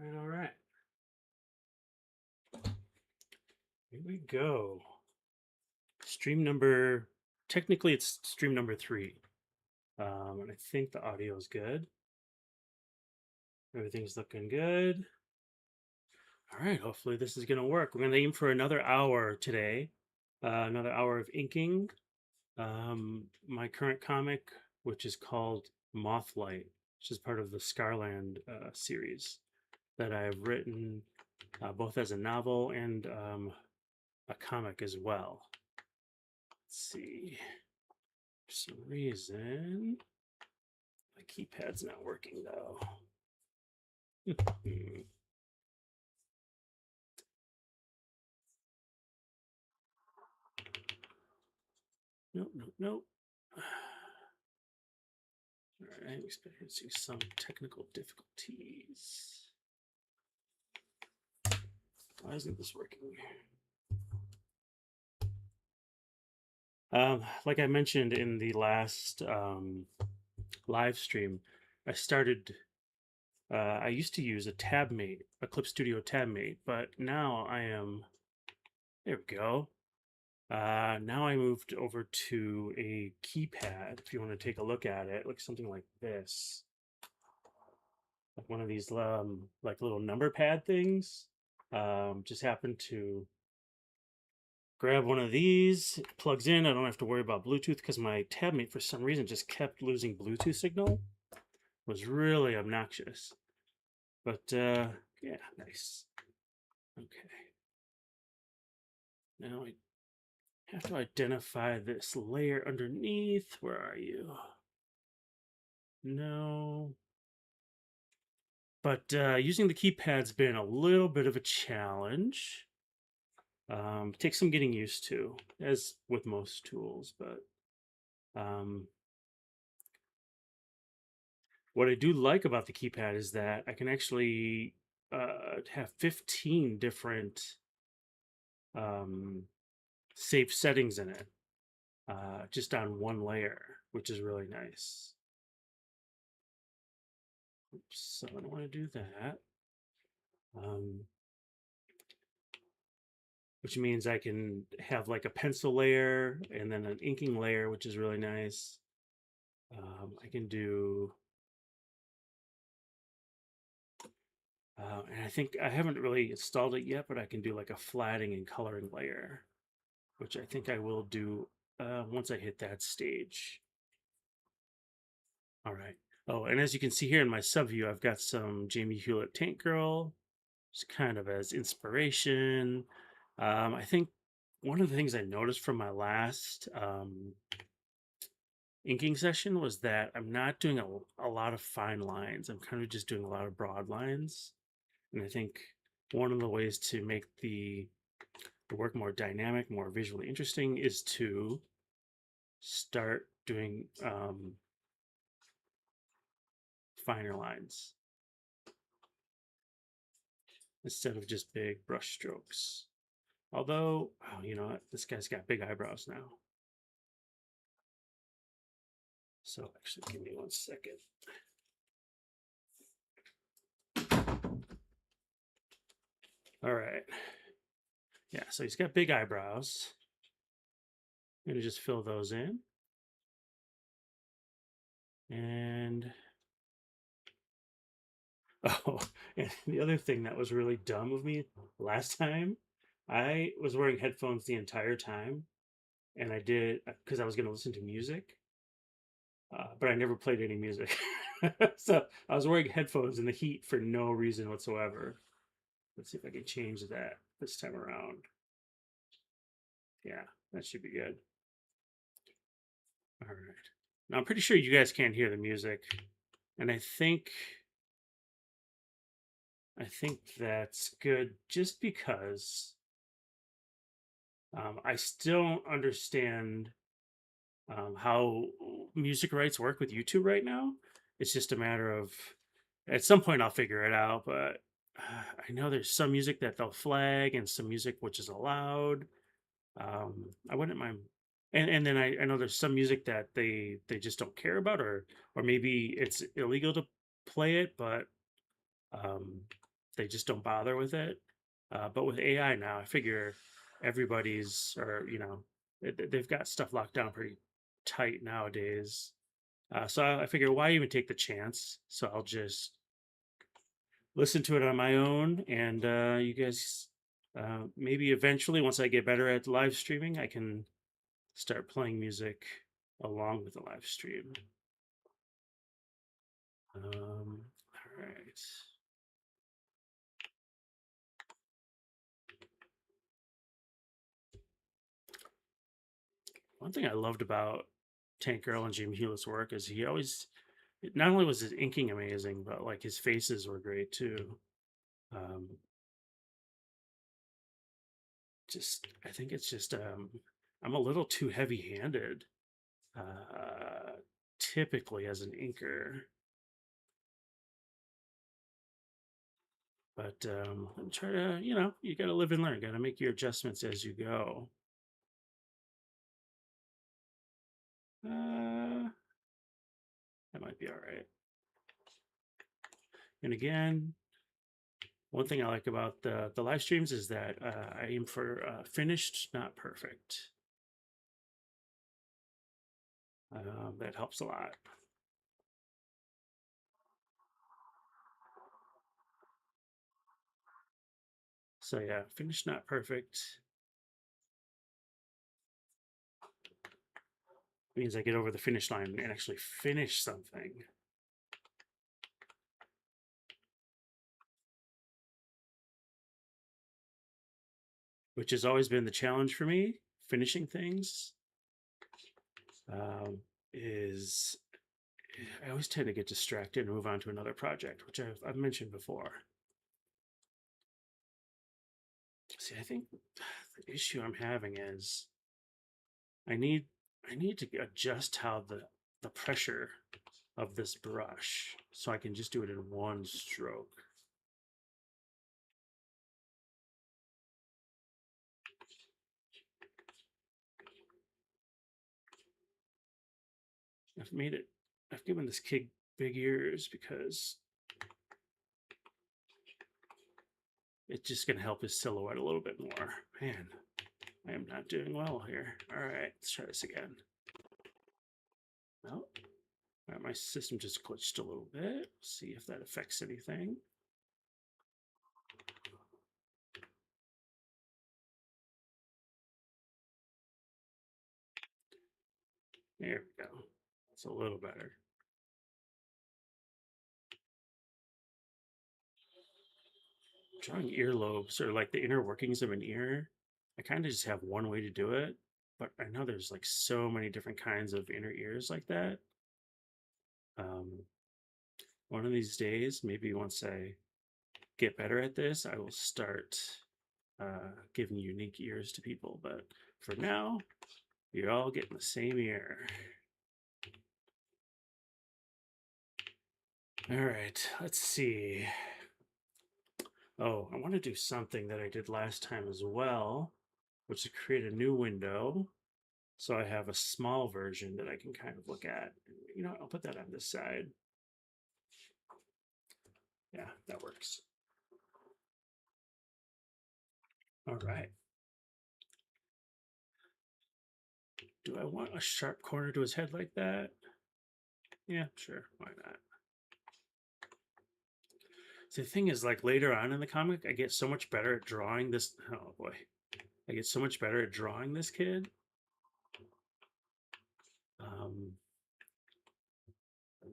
All right. Here we go. Stream number, technically it's stream number 3. And I think the audio is good. Everything's looking good. All right, hopefully this is gonna work. We're gonna aim for another hour today. Another hour of inking. My current comic, which is called Mothlight, which is part of the Scarland series that I've written both as a novel and a comic as well. Let's see. For some reason, my keypad's not working though. Nope, nope, nope. All right, experiencing some technical difficulties. Why isn't this working? Like I mentioned in the last live stream, I started. I used to use a TabMate, a Clip Studio TabMate, but now I am. There we go. Now I moved over to a keypad. If you want to take a look at it, looks something like this, like one of these like little number pad things. Just happened to grab one of these. It plugs in. I don't have to worry about Bluetooth because my TabMate for some reason just kept losing Bluetooth signal. It was really obnoxious. But yeah, nice. Okay. Now I have to identify this layer underneath. Where are you? No. But using the keypad's been a little bit of a challenge. Takes some getting used to, as with most tools, but what I do like about the keypad is that I can actually have 15 different safe settings in it, just on one layer, which is really nice. Oops, so I don't want to do that. Which means I can have like a pencil layer and then an inking layer, which is really nice. I can do, and I think I haven't really installed it yet, but I can do like a flatting and coloring layer, which I think I will do once I hit that stage. All right. Oh, and as you can see here in my sub view, I've got some Jamie Hewlett Tank Girl, just kind of as inspiration. I think one of the things I noticed from my last inking session was that I'm not doing a lot of fine lines. I'm kind of just doing a lot of broad lines. And I think one of the ways to make the work more dynamic, more visually interesting is to start doing finer lines instead of just big brush strokes. Although, oh, you know what? This guy's got big eyebrows now. So actually, give me 1 second. All right. Yeah, so he's got big eyebrows. I'm gonna just fill those in. And oh, and the other thing that was really dumb of me last time, I was wearing headphones the entire time, and I did because I was gonna listen to music, but I never played any music. So I was wearing headphones in the heat for no reason whatsoever. Let's see if I can change that this time around. Yeah, that should be good. All right. Now I'm pretty sure you guys can't hear the music, and I think that's good just because I still don't understand how music rights work with YouTube right now. It's just a matter of at some point I'll figure it out, but I know there's some music that they'll flag and some music which is allowed. I wouldn't mind, and then I know there's some music that they just don't care about, or maybe it's illegal to play it, but um, they just don't bother with it. But with AI now, I figure everybody's, or they've got stuff locked down pretty tight nowadays. So I figure, why even take the chance? So I'll just listen to it on my own, and you guys, maybe eventually, once I get better at live streaming, I can start playing music along with the live stream. All right. One thing I loved about Tank Girl and Jimmy Hewlett's work is he always, not only was his inking amazing, but like his faces were great too. Um, I think it's just I'm a little too heavy-handed, uh, typically as an inker, but try to, you got to live and learn. Got to make your adjustments as you go. That might be all right. And again, one thing I like about the live streams is that I aim for finished, not perfect. That helps a lot. So yeah, finished, not perfect means I get over the finish line and actually finish something. Which has always been the challenge for me, finishing things. Is I always tend to get distracted and move on to another project, which I've mentioned before. See, I think the issue I'm having is I need to adjust how the pressure of this brush so I can just do it in one stroke. I've given this kid big ears because it's just going to help his silhouette a little bit more. Man, I am not doing well here. All right, let's try this again. Well, my system just glitched a little bit. See if that affects anything. There we go. It's a little better. Drawing earlobes, or like the inner workings of an ear, I kind of just have one way to do it, but I know there's like so many different kinds of inner ears like that. One of these days, maybe once I get better at this, I will start giving unique ears to people. But for now, you're all getting the same ear. All right, let's see. Oh, I want to do something that I did last time as well, which is create a new window. So I have a small version that I can kind of look at. I'll put that on this side. Yeah, that works. All right. Do I want a sharp corner to his head like that? Yeah, sure. Why not? So the thing is, like later on in the comic, I get so much better at drawing this. Oh boy. I get so much better at drawing this kid.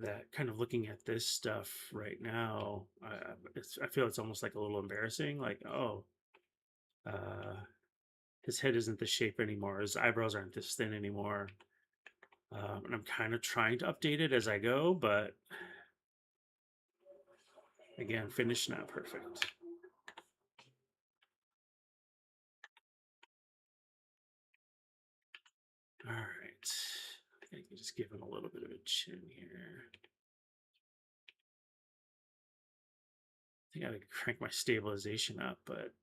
That kind of looking at this stuff right now, I feel it's almost like a little embarrassing. Like, oh, his head isn't this shape anymore. His eyebrows aren't this thin anymore. And I'm kind of trying to update it as I go, but again, finished, not perfect. All right. I think I can just give him a little bit of a chin here. I think I gotta crank my stabilization up, but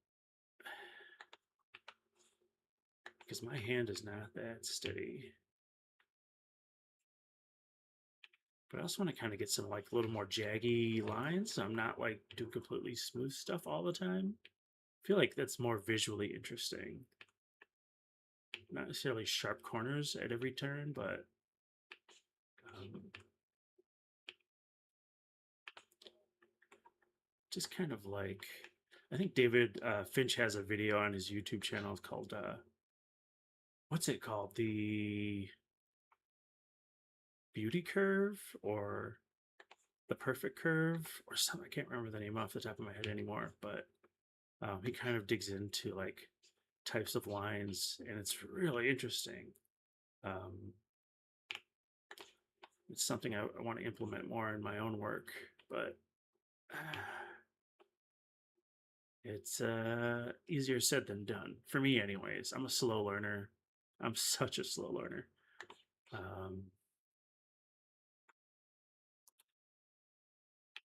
because my hand is not that steady. But I also want to kind of get some like a little more jaggy lines. So I'm not like doing completely smooth stuff all the time. I feel like that's more visually interesting. Not necessarily sharp corners at every turn, but um, just kind of like, I think David Finch has a video on his YouTube channel called what's it called, the beauty curve or the perfect curve or something. I can't remember the name off the top of my head anymore, but he kind of digs into like types of lines, and it's really interesting. um, it's something I want to implement more in my own work, but it's easier said than done for me anyways. I'm a slow learner. I'm such a slow learner. um,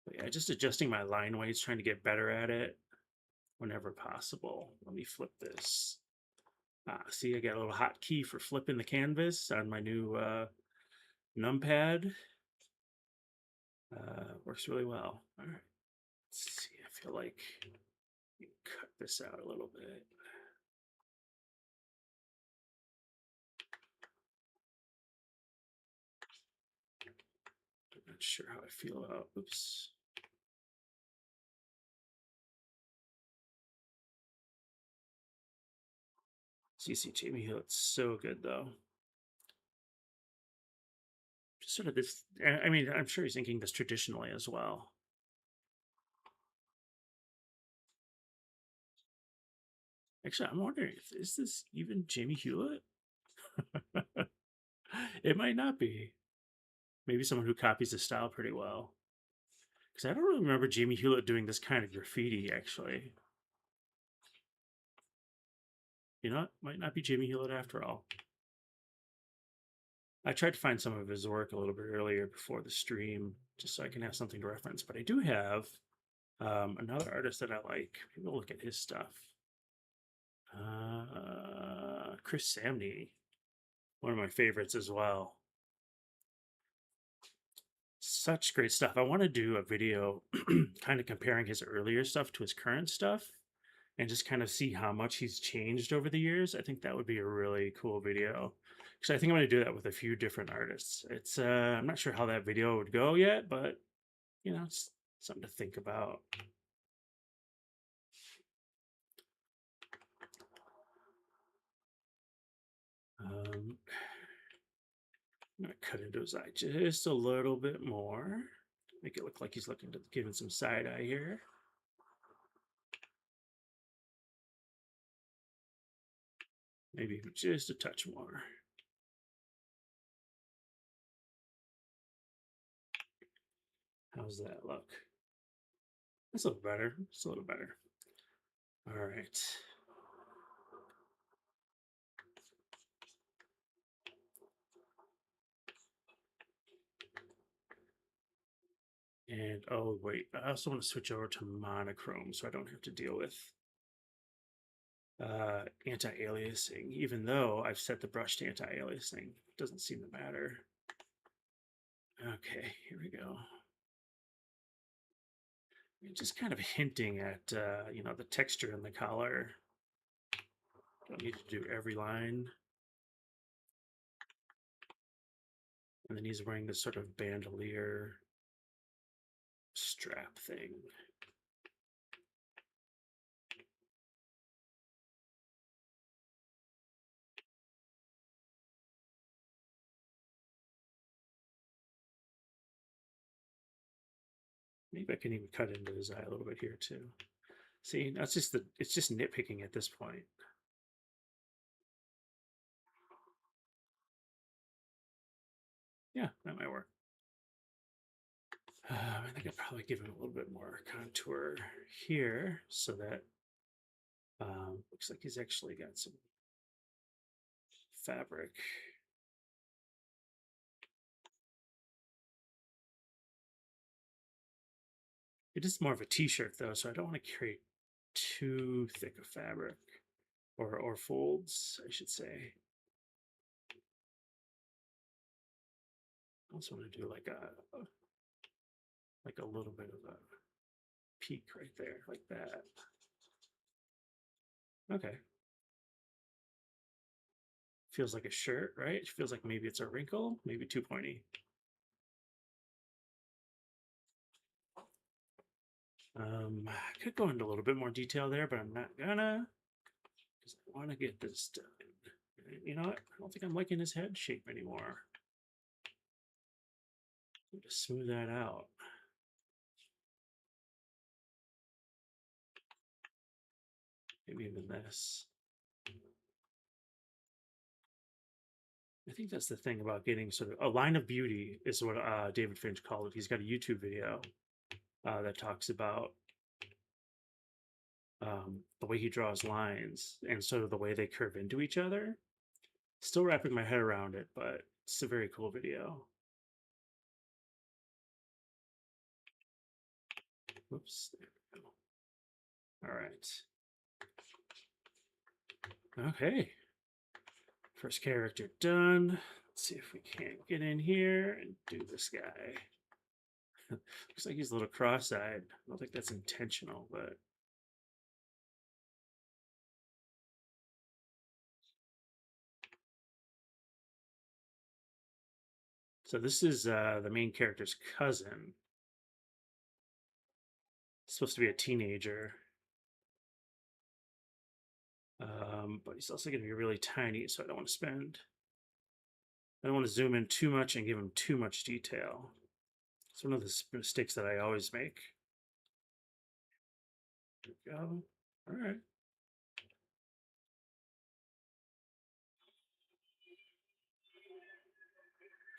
but yeah, just adjusting my line weights, trying to get better at it whenever possible. Let me flip this. See, I got a little hotkey for flipping the canvas on my new numpad. Works really well. All right, let's see. I feel like you cut this out a little bit. I'm not sure how I feel about. Oops. CC Jamie Hill, it's so good though. Just sort of this. I mean, I'm sure he's thinking this traditionally as well. Actually, I'm wondering if is this even Jamie Hewlett? It might not be. Maybe someone who copies the style pretty well. Because I don't really remember Jamie Hewlett doing this kind of graffiti, actually. You know, it might not be Jamie Hewlett after all. I tried to find some of his work a little bit earlier before the stream, just so I can have something to reference. But I do have another artist that I like. Maybe we'll look at his stuff. Chris Samney, one of my favorites as well. Such great stuff. I want to do a video kind of comparing his earlier stuff to his current stuff and just kind of see how much he's changed over the years. I think that would be a really cool video. Because I think I'm going to do that with a few different artists. It's I'm not sure how that video would go yet, but you know, it's something to think about. I'm gonna cut into his eye just a little bit more. Make it look like he's looking to giving some side eye here. Maybe just a touch more. How's that look? That's a little better. It's a little better. All right. And oh wait, I also want to switch over to monochrome so I don't have to deal with anti-aliasing, even though I've set the brush to anti-aliasing. It doesn't seem to matter. Okay, here we go. Just kind of hinting at you know, the texture in the collar. Don't need to do every line. And then he's wearing this sort of bandolier strap thing. Maybe I can even cut into his eye a little bit here too. See, that's just it's just nitpicking at this point. Yeah, that might work. I think I'd probably give him a little bit more contour here so that looks like he's actually got some fabric. It is more of a t-shirt though, so I don't want to create too thick of fabric or folds, I should say. also want to do like a little bit of a peak right there, like that. Okay. Feels like a shirt, right? It feels like maybe it's a wrinkle, maybe too pointy. I could go into a little bit more detail there, but I'm not gonna, because I want to get this done. You know what? I don't think I'm liking his head shape anymore. Just smooth that out. Maybe even this. I think that's the thing about getting sort of a line of beauty is what David Finch called it. He's got a YouTube video that talks about the way he draws lines and sort of the way they curve into each other. Still wrapping my head around it, but it's a very cool video. Whoops. There we go. All right. Okay. First character done. Let's see if we can't get in here and do this guy. Looks like he's a little cross-eyed. I don't think that's intentional, but so this is the main character's cousin. Supposed to be a teenager. But he's also going to be really tiny, so I don't want to zoom in too much and give him too much detail. It's one of the mistakes that I always make. There we go. All right.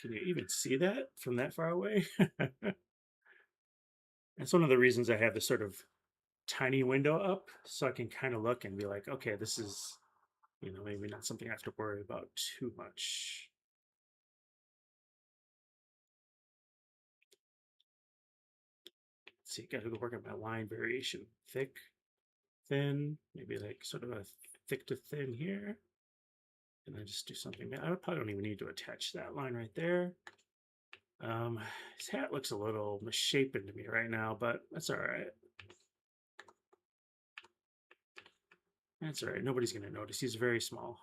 Can you even see that from that far away? That's one of the reasons I have this sort of tiny window up, so I can kind of look and be like, okay, this is, maybe not something I have to worry about too much. Let's see, got to work on my line variation. Thick, thin, maybe like sort of a thick to thin here. And then just do something. I probably don't even need to attach that line right there. His hat looks a little misshapen to me right now, but that's all right. That's all right. Nobody's going to notice. He's very small.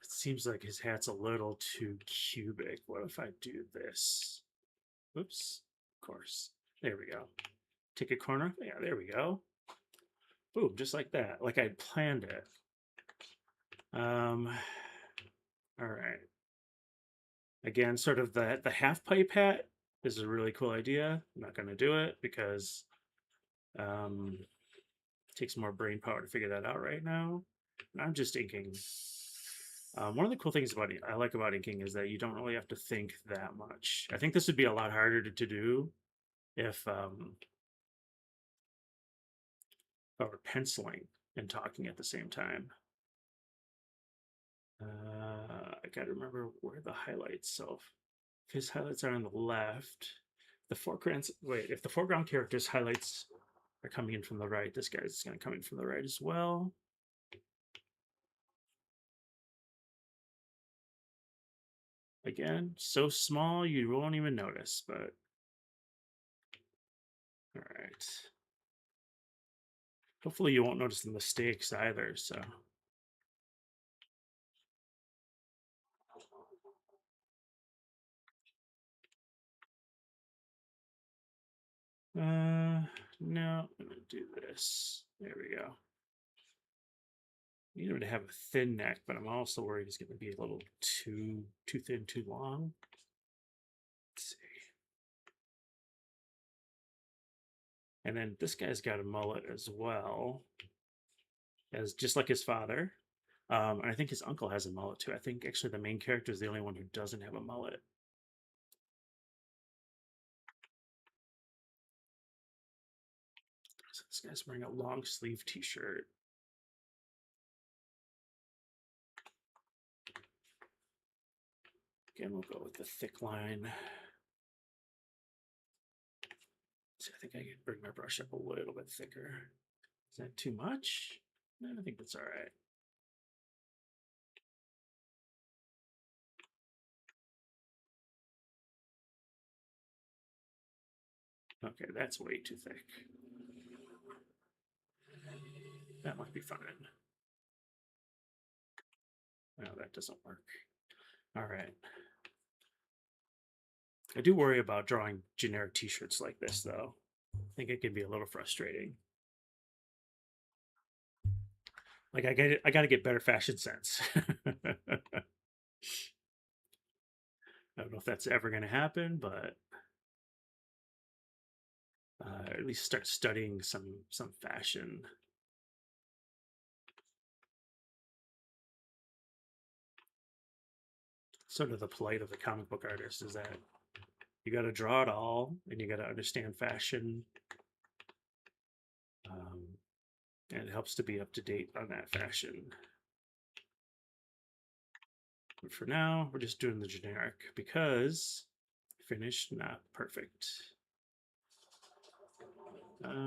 It seems like his hat's a little too cubic. What if I do this? Oops. Of course. There we go. Take a corner. Yeah, there we go. Boom, just like that. Like I planned it. All right. Again, sort of the half pipe hat is a really cool idea. I'm not going to do it because it takes more brain power to figure that out right now. I'm just inking. One of the cool things I like about inking is that you don't really have to think that much. I think this would be a lot harder to do if I were penciling and talking at the same time. I gotta remember where the highlights. So if his highlights are on the left, if the foreground character's highlights are coming in from the right, this guy's gonna come in from the right as well. Again, so small you won't even notice, but all right. Hopefully you won't notice the mistakes either, so. No, I'm gonna do this. There we go. Need him to have a thin neck, but I'm also worried he's gonna be a little too thin, too long. Let's see. And then this guy's got a mullet as well, as just like his father. And I think his uncle has a mullet too. I think actually the main character is the only one who doesn't have a mullet. So this guy's wearing a long sleeve t-shirt. Again, we'll go with the thick line. See, I think I can bring my brush up a little bit thicker. Is that too much? No, I think that's all right. Okay, that's way too thick. That might be fine. No, that doesn't work. All right. I do worry about drawing generic t-shirts like this, though. I think it can be a little frustrating. Like I got to get better fashion sense. I don't know if that's ever going to happen, but at least start studying some fashion. Sort of the plight of the comic book artist is that you got to draw it all and you got to understand fashion. And it helps to be up to date on that fashion. But for now, we're just doing the generic because finished, not perfect. All right.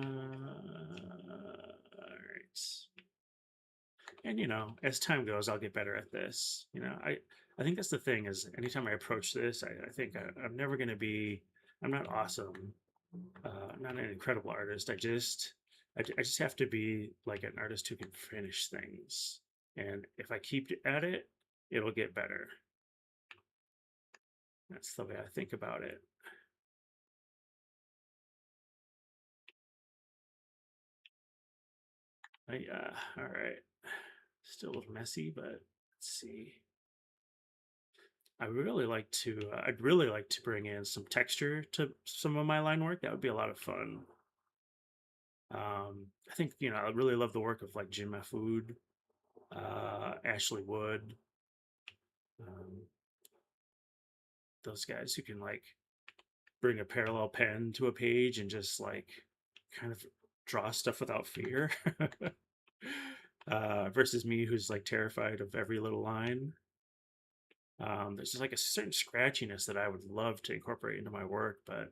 And you know, as time goes, I'll get better at this. You know, I think that's the thing is anytime I approach this, I think I'm never going to be, I'm not awesome. I'm not an incredible artist. I just have to be like an artist who can finish things. And if I keep at it, it'll get better. That's the way I think about it. All right. Still a little messy, but let's see. I'd really like to bring in some texture to some of my line work. That would be a lot of fun. I think, you know, I really love the work of like Jim Mahfood, Ashley Wood, um, those guys who can like bring a parallel pen to a page and just like kind of draw stuff without fear. Versus me, who's like terrified of every little line. There's just like a certain scratchiness that I would love to incorporate into my work, but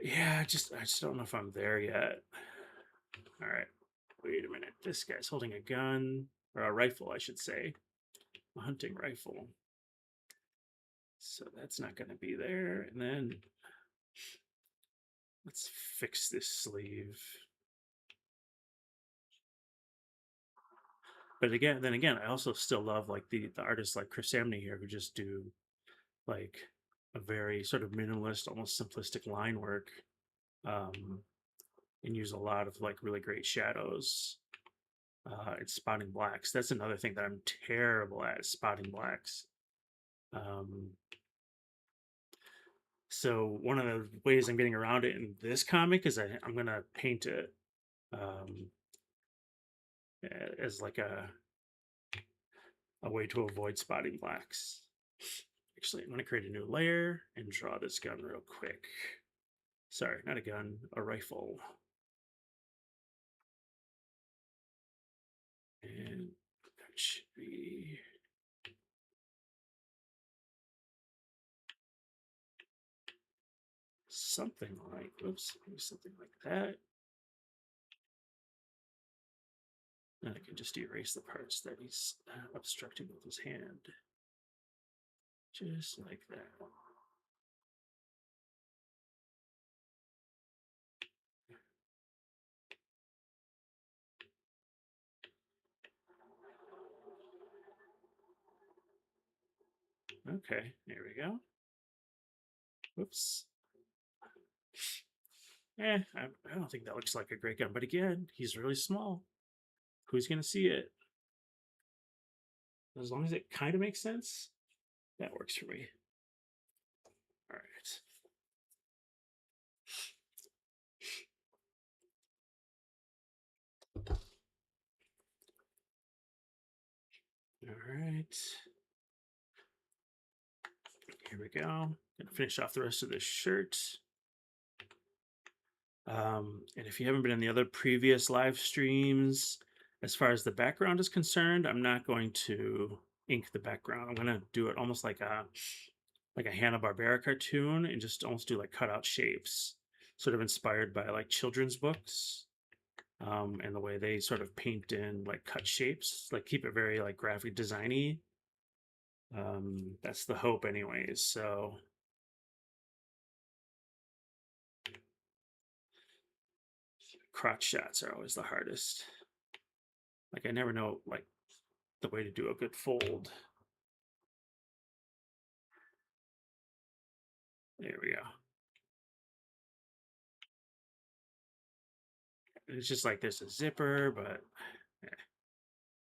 yeah, I just don't know if I'm there yet. All right, wait a minute. This guy's holding a gun or a rifle, I should say, a hunting rifle. So that's not going to be there. And then let's fix this sleeve. But again, then again, I also still love like the artists like Chris Samney here who just do like a very sort of minimalist, almost simplistic line work, and use a lot of like really great shadows. And spotting blacks. That's another thing that I'm terrible at, is spotting blacks. So one of the ways I'm getting around it in this comic is I'm gonna paint it um, as like a way to avoid spotting blacks. Actually, I'm gonna create a new layer and draw this gun real quick. Sorry, not a gun, a rifle. And that should be something like, oops, something like that. And I can just erase the parts that he's obstructing with his hand. Just like that. Okay, there we go. Whoops. I don't think that looks like a great gun. But again, he's really small. Who's going to see it? As long as it kind of makes sense, that works for me. All right. All right. Here we go. Gonna finish off the rest of this shirt. And if you haven't been in the other previous live streams, as far as the background is concerned, I'm not going to ink the background. I'm going to do it almost like like a Hanna-Barbera cartoon and just almost do like cutout shapes, sort of inspired by like children's books, and the way they sort of paint in like cut shapes, like keep it very like graphic designy. That's the hope, anyways. So crotch shots are always the hardest. Like I never know like the way to do a good fold. There we go. It's just like there's a zipper, but eh,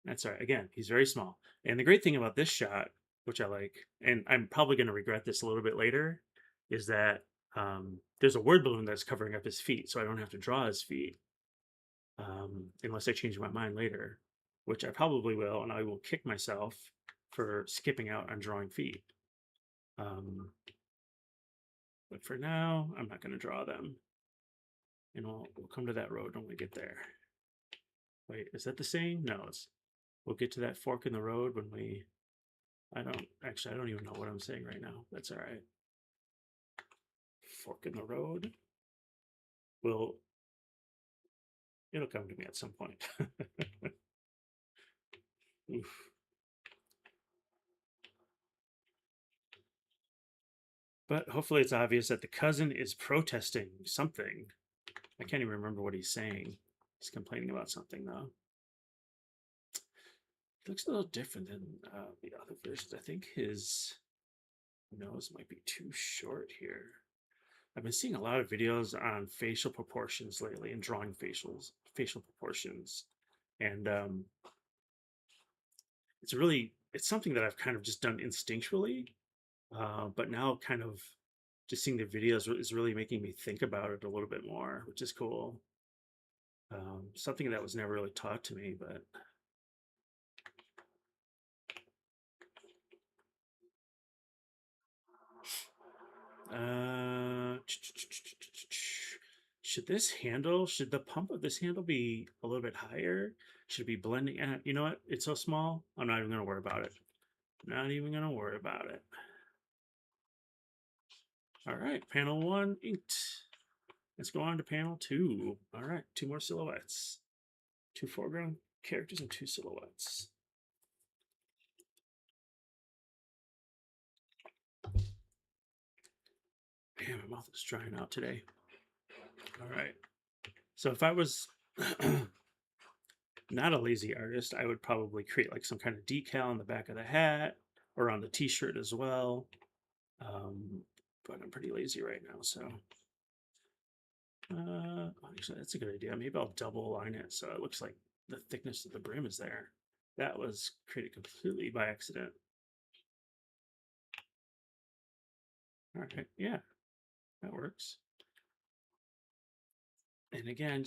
that's all right. Again, he's very small. And the great thing about this shot, which I like, and I'm probably going to regret this a little bit later, is that there's a word balloon that's covering up his feet, so I don't have to draw his feet unless I change my mind later, which I probably will, and I will kick myself for skipping out on drawing feet. But for now, I'm not going to draw them, and we'll come to that road when we get there. Wait, is that the same? No, we'll get to that fork in the road when we. I don't even know what I'm saying right now. That's all right. Fork in the road. It'll come to me at some point. Oof. But hopefully it's obvious that the cousin is protesting something. I can't even remember what he's saying. He's complaining about something though. It looks a little different than the other versions. I think his nose might be too short here. I've been seeing a lot of videos on facial proportions lately and drawing facial proportions. And it's something that I've kind of just done instinctually. But now kind of just seeing the videos is really making me think about it a little bit more, which is cool. Something that was never really taught to me, but should the pump of this handle be a little bit higher? Should it be blending? You know what? It's so small. I'm not even going to worry about it. Not even going to worry about it. All right, panel 1 inked. Let's go on to panel 2. All right, 2 more silhouettes. 2 foreground characters and 2 silhouettes. Man, my mouth is drying out today. All right. So if I was not a lazy artist, I would probably create like some kind of decal on the back of the hat or on the t-shirt as well. But I'm pretty lazy right now, so actually that's a good idea. Maybe I'll double line it so it looks like the thickness of the brim is there. That was created completely by accident. All right, yeah, that works. And again,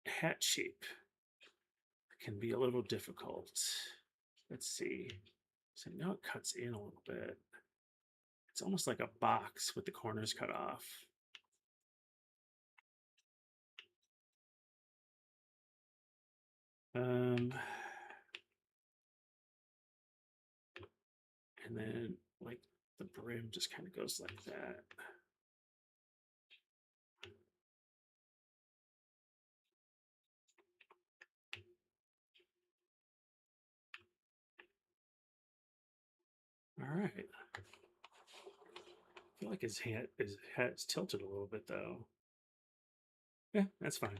hat shape can be a little difficult. Let's see. So now it cuts in a little bit. It's almost like a box with the corners cut off. And then like the brim just kind of goes like that. All right. I feel like his hat's tilted a little bit though. Yeah, that's fine.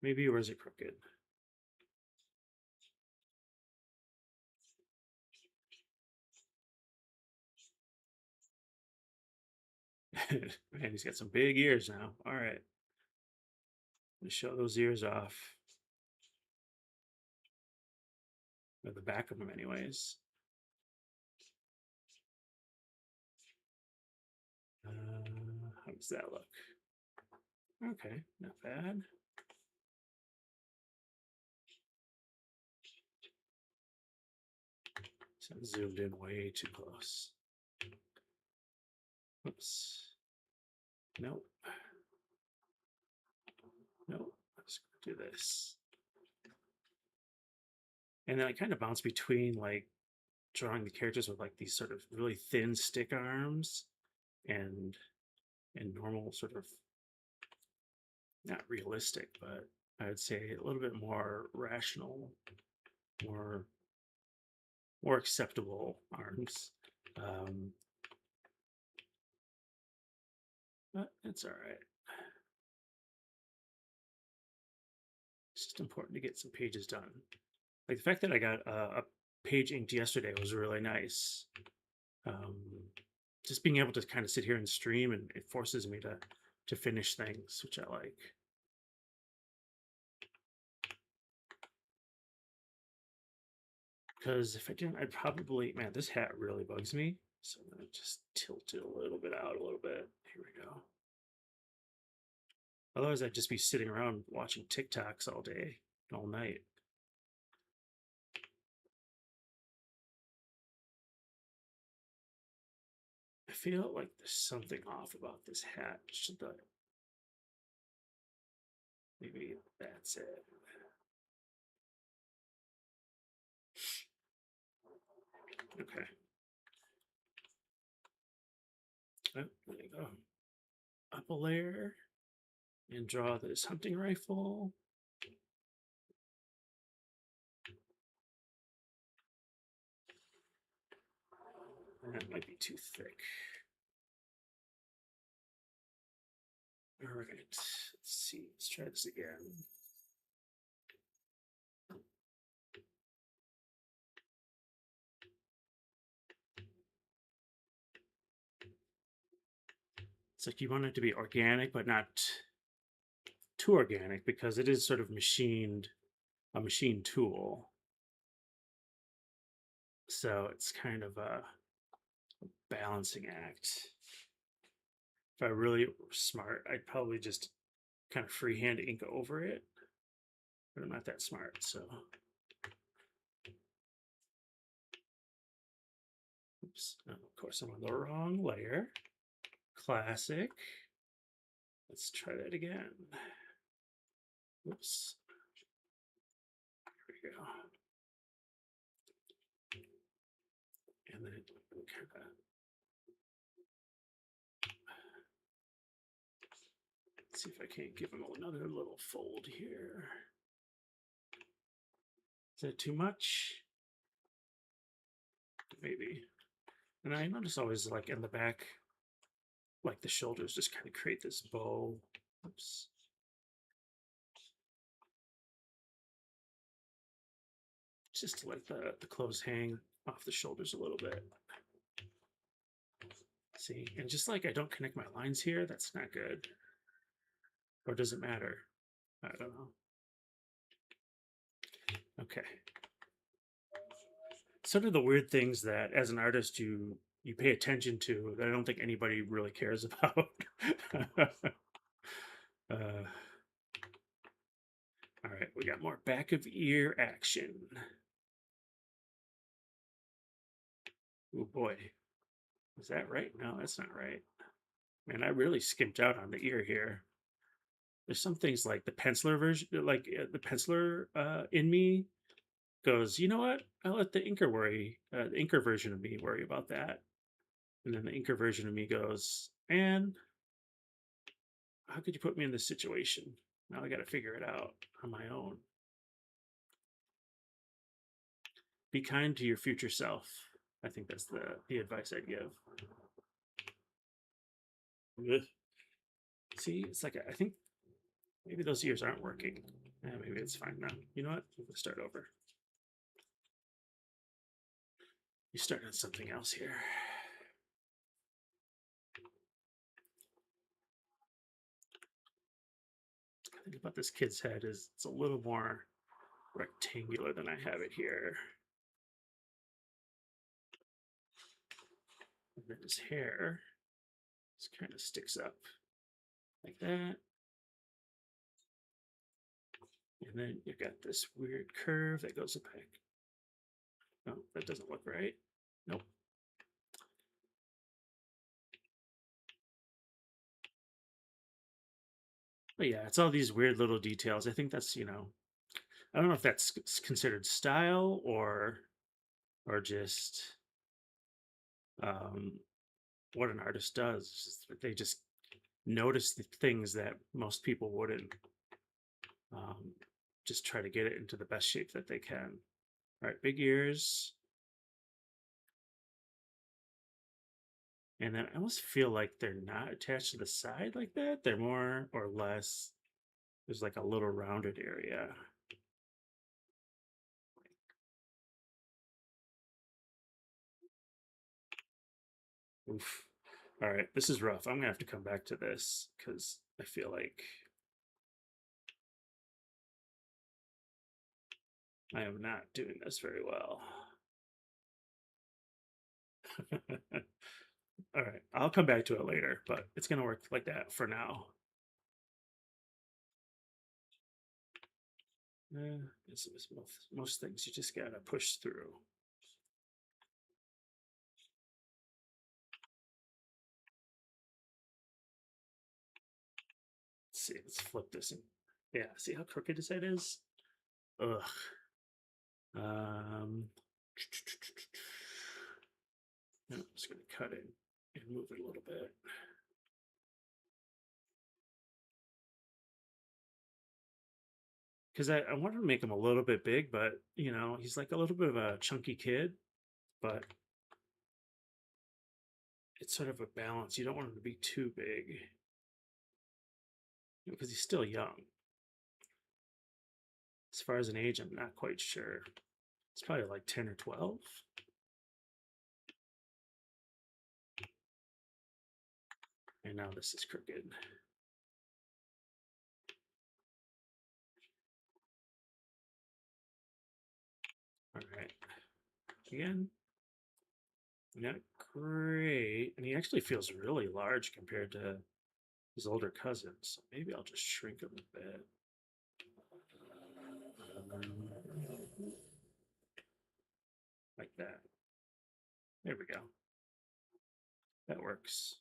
Maybe yours are crooked. Man, he's got some big ears now. All right. Let's show those ears off. Or the back of them, anyways. How does that look? Okay, not bad. So I zoomed in way too close. Oops. Nope. Nope. Let's do this. And then I kind of bounce between like drawing the characters with like these sort of really thin stick arms and normal sort of not realistic, but I would say a little bit more rational, more acceptable arms. Um, but it's all right. It's just important to get some pages done. Like the fact that I got a page inked yesterday was really nice. Um, just being able to kind of sit here and stream, and it forces me to finish things, which I like. Because if I didn't, I'd probably, man, this hat really bugs me. So I'm gonna just tilt it a little bit out a little bit. Here we go. Otherwise, I'd just be sitting around watching TikToks all day, all night. I feel like there's something off about this hat. Should the maybe that's it. Okay. Oh, there you go. Up a layer and draw this hunting rifle. That might be too thick. All right, let's see. Let's try this again. It's like you want it to be organic, but not too organic because it is sort of a machine tool. So it's kind of a balancing act. If I really were smart, I'd probably just kind of freehand ink over it, but I'm not that smart, so. Oops, oh, of course I'm on the wrong layer. Classic. Let's try that again. Oops. Here we go. And then kind of. Let's see if I can't give him another little fold here. Is that too much? Maybe. And I notice always like in the back, like the shoulders just kind of create this bow. Oops. Just to let the clothes hang off the shoulders a little bit. See, and just like I don't connect my lines here, that's not good. Or does it matter? I don't know. Okay. Sort of the weird things that as an artist you pay attention to that I don't think anybody really cares about. uh, all right, we got more back of ear action. Oh boy. Is that right? No, that's not right. Man, I really skimped out on the ear here. There's some things like the penciler version, like the penciler in me goes, you know what? I'll let the the inker version of me worry about that. And then the inker version of me goes, man, how could you put me in this situation? Now I got to figure it out on my own. Be kind to your future self. I think that's the advice I'd give. Ugh. See, it's like I think maybe those ears aren't working. Maybe it's fine now. You know what? We'll start over. You start on something else here. I think about this kid's head is it's a little more rectangular than I have it here. And then his hair just kind of sticks up like that. And then you've got this weird curve that goes back. No, that doesn't look right. Nope. But yeah, it's all these weird little details. I think that's, I don't know if that's considered style or or just um, what an artist does. They just notice the things that most people wouldn't. Um, just try to get it into the best shape that they can. All right, big ears. And then I almost feel like they're not attached to the side like that. They're more or less, there's like a little rounded area. Oof. All right, this is rough. I'm gonna have to come back to this because I feel like I am not doing this very well. All right, I'll come back to it later, but it's gonna work like that for now. Most things you just gotta push through. Let's see, let's flip this. Yeah, see how crooked this head is? Ugh. Um, I'm just gonna cut it and move it a little bit. Because I wanted to make him a little bit big, but he's like a little bit of a chunky kid, but it's sort of a balance. You don't want him to be too big because he's still young. As far as an age, I'm not quite sure. It's probably like 10 or 12. And now this is crooked. All right. Again, not great. And he actually feels really large compared to his older cousins. So maybe I'll just shrink him a bit. Like that. There we go. That works.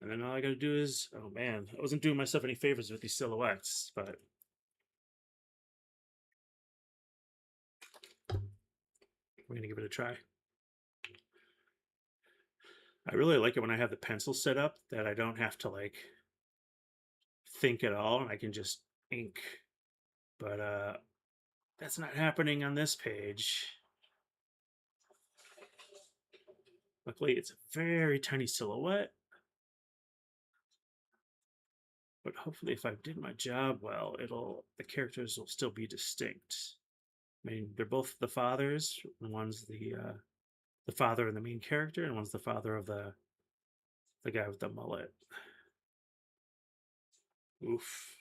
And then all I gotta do is, oh man, I wasn't doing myself any favors with these silhouettes, but we're gonna give it a try. I really like it when I have the pencil set up that I don't have to like think at all and I can just ink. But that's not happening on this page. Luckily, it's a very tiny silhouette. But hopefully if I did my job well, the characters will still be distinct. I mean, they're both the fathers. One's the father of the main character, and one's the father of the guy with the mullet. Oof.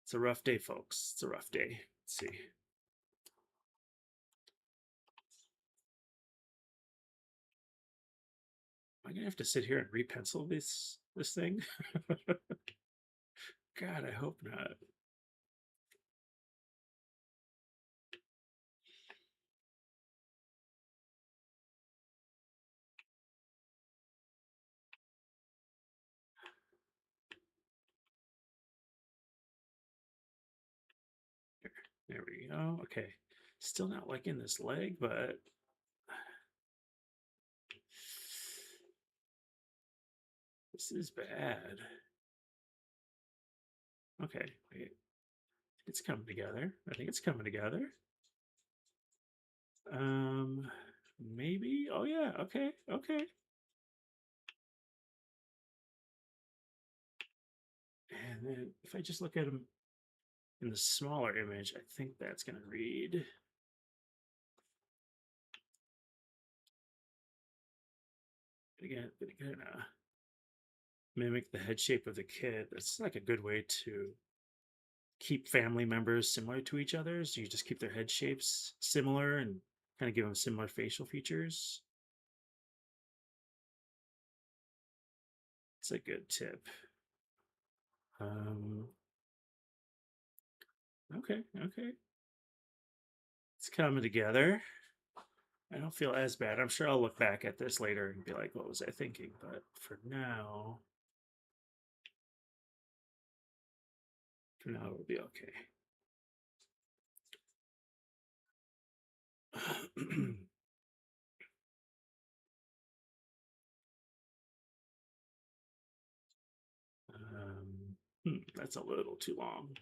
It's a rough day, folks. It's a rough day. Let's see. Am I gonna have to sit here and repencil this thing? God, I hope not. There we go. Okay. Still not liking this leg, but this is bad. Okay, wait. It's coming together. I think it's coming together. Um, maybe. Oh yeah. Okay. Okay. And then if I just look at him in the smaller image, I think that's gonna read. Again, mimic the head shape of the kid. That's like a good way to keep family members similar to each other. So you just keep their head shapes similar and kind of give them similar facial features. It's a good tip. Um, okay, okay. It's coming together. I don't feel as bad. I'm sure I'll look back at this later and be like, what was I thinking? But for now it'll be okay. That's a little too long.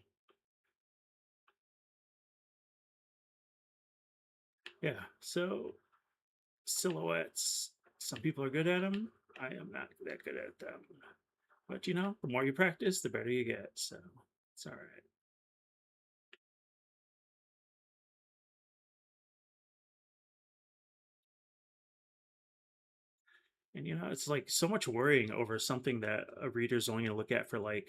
Yeah, so silhouettes. Some people are good at them. I am not that good at them. But you know, the more you practice, the better you get. So it's all right. And you know, it's like so much worrying over something that a reader's only gonna look at for like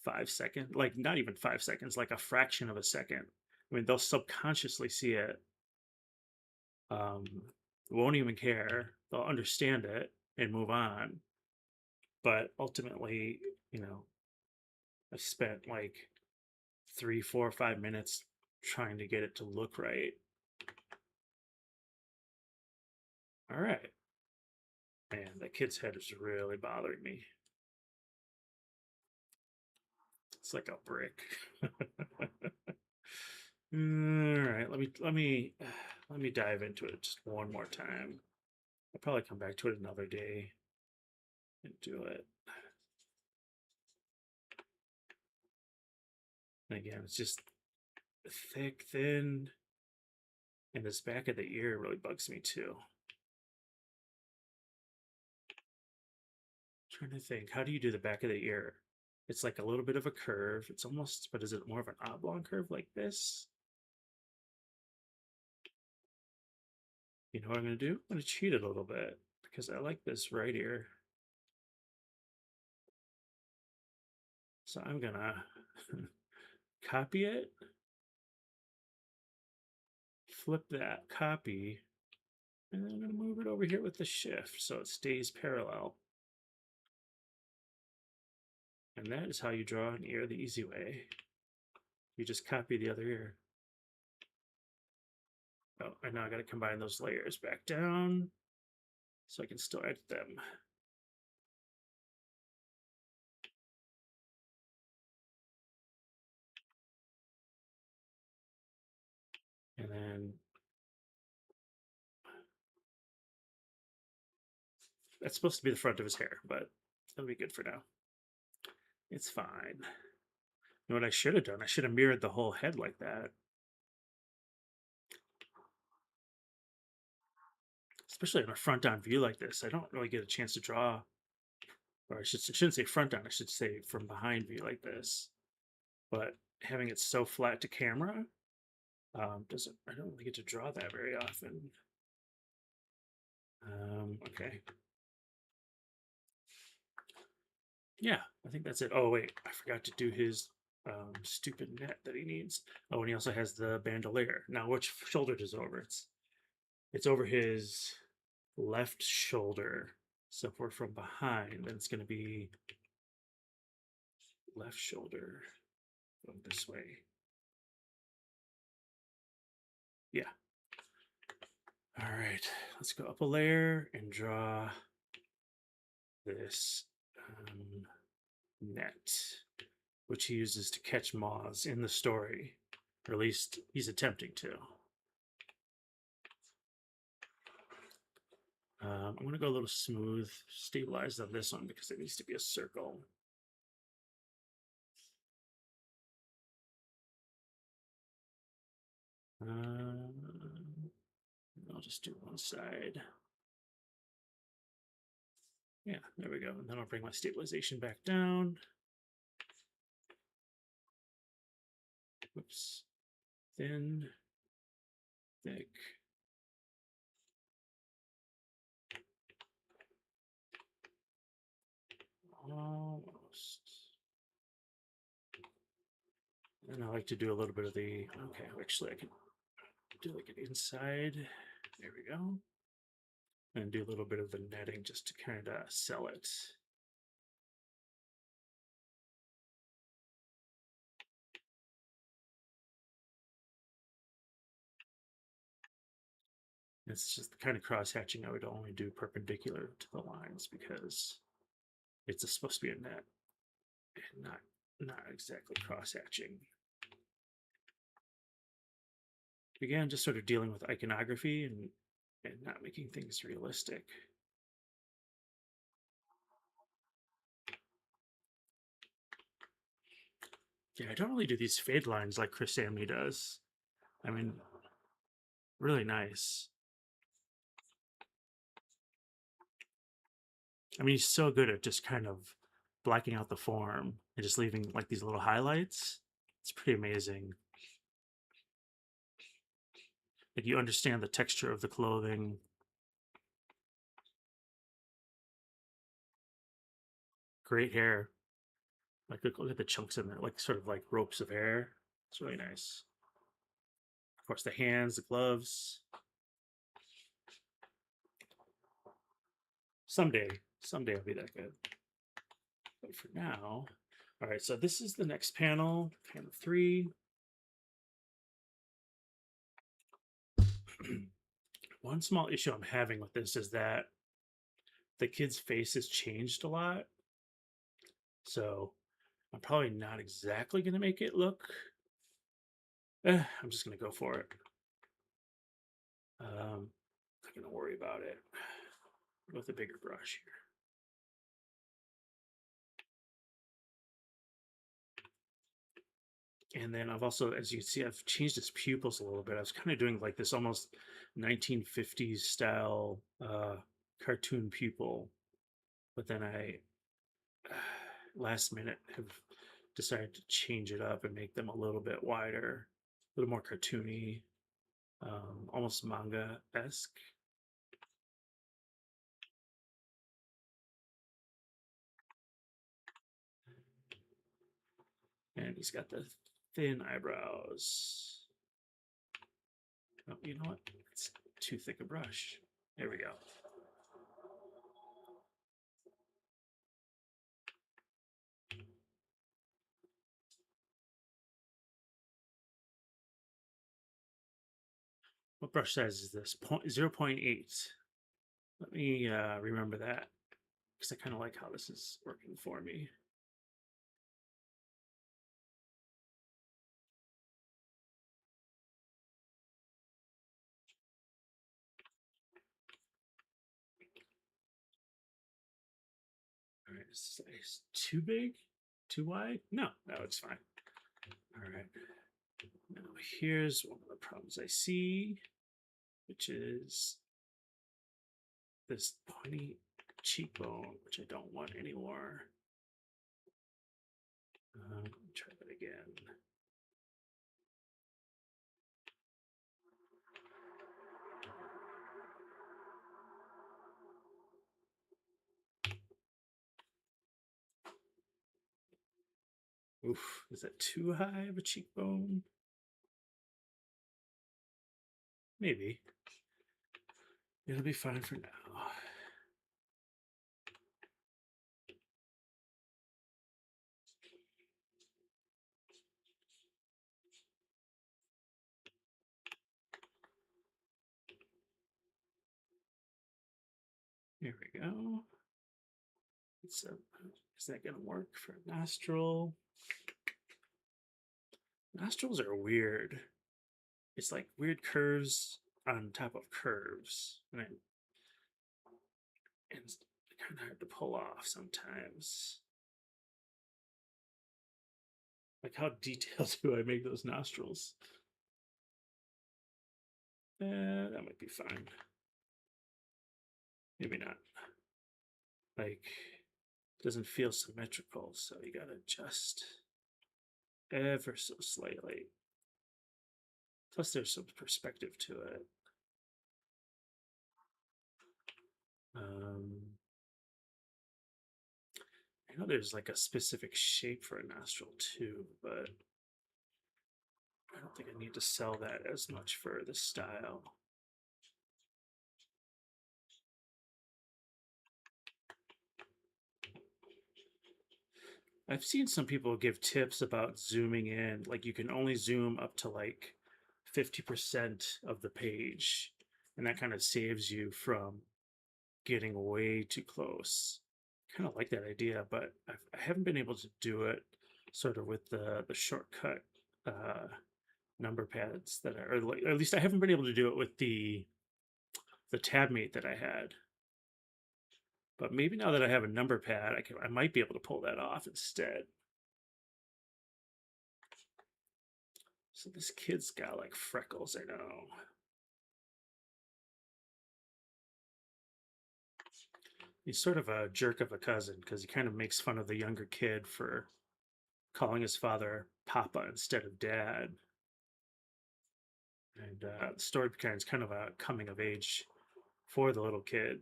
5 seconds, like not even 5 seconds, like a fraction of a second. I mean, they'll subconsciously see it, um, won't even care. They'll understand it and move on. But ultimately, you know, I spent like 3, 4, 5 minutes trying to get it to look right. All right. Man, that kid's head is really bothering me. It's like a brick. All right, let me dive into it just one more time. I'll probably come back to it another day and do it. And again, it's just thick, thin, and this back of the ear really bugs me too. Trying to think, how do you do the back of the ear? It's like a little bit of a curve. It's almost, but is it more of an oblong curve like this? You know what I'm gonna do? I'm gonna cheat it a little bit because I like this right ear. So I'm gonna copy it, flip that copy, and then I'm gonna move it over here with the shift so it stays parallel. And that is how you draw an ear the easy way. You just copy the other ear. Oh, and now I gotta combine those layers back down so I can still edit them. And then that's supposed to be the front of his hair, but it'll be good for now. It's fine. You know what I should have done? I should have mirrored the whole head like that. Especially in a front-on view like this. I don't really get a chance to draw, or I shouldn't say front-on, I should say from behind view like this. But having it so flat to camera, doesn't, I don't really get to draw that very often. Okay. Yeah, I think that's it. Oh wait, I forgot to do his stupid net that he needs. Oh, and he also has the bandolier. Now, which shoulder does it over? It's over his left shoulder. So if we're from behind, then it's going to be left shoulder going this way. Yeah. All right, let's go up a layer and draw this net, which he uses to catch moths in the story, or at least he's attempting to. I'm going to go a little smooth, stabilized on this one because it needs to be a circle. I'll just do one side. Yeah, there we go. And then I'll bring my stabilization back down. Whoops. Thin, thick. Almost. And I like to do a little bit of the, okay, actually I can do like an inside. There we go. And do a little bit of the netting just to kind of sell it. It's just the kind of cross hatching I would only do perpendicular to the lines because it's supposed to be a net and not exactly cross hatching. Again, just sort of dealing with iconography and not making things realistic. Yeah, I don't really do these fade lines like Chris Samney does. I mean, really nice. I mean, he's so good at just kind of blacking out the form and just leaving like these little highlights. It's pretty amazing. Like you understand the texture of the clothing. Great hair. Like look at the chunks in there, like sort of like ropes of hair. It's really nice. Of course, the hands, the gloves. Someday I'll be that good. But for now, all right. So this is the next panel, panel 3. One small issue I'm having with this is that the kid's face has changed a lot. So I'm probably not exactly going to make it look. I'm just going to go for it. Not going to worry about it with a bigger brush here. And then I've also, as you can see, I've changed his pupils a little bit. I was kind of doing like this almost 1950s style cartoon pupil, but then I last minute have decided to change it up and make them a little bit wider, a little more cartoony, almost manga-esque. And he's got the thin eyebrows. Oh, you know what? It's too thick a brush. There we go. What brush size is this? 0.8. Let me remember that because I kind of like how this is working for me. All right, is too big? Too wide? No, it's fine. All right. Now here's one of the problems I see, which is this pointy cheekbone, which I don't want anymore. Try that again. Oof, is that too high of a cheekbone? Maybe. It'll be fine for now. Here we go. So, is that going to work for a nostril? Nostrils are weird. It's like weird curves on top of curves. And it's kind of hard to pull off sometimes. Like, how detailed do I make those nostrils? That might be fine. Maybe not. Like, doesn't feel symmetrical, so you gotta adjust ever so slightly. Plus, there's some perspective to it. I know there's like a specific shape for a nostril too, but I don't think I need to sell that as much for this style. I've seen some people give tips about zooming in, like you can only zoom up to like 50% of the page, and that kind of saves you from getting way too close. Kind of like that idea, but I haven't been able to do it sort of with the shortcut number pads that are, or at least I haven't been able to do it with the tab mate that I had. But maybe now that I have a number pad, I might be able to pull that off instead. So this kid's got like freckles, I know. He's sort of a jerk of a cousin because he kind of makes fun of the younger kid for calling his father Papa instead of Dad. And the story becomes kind of a coming of age for the little kid.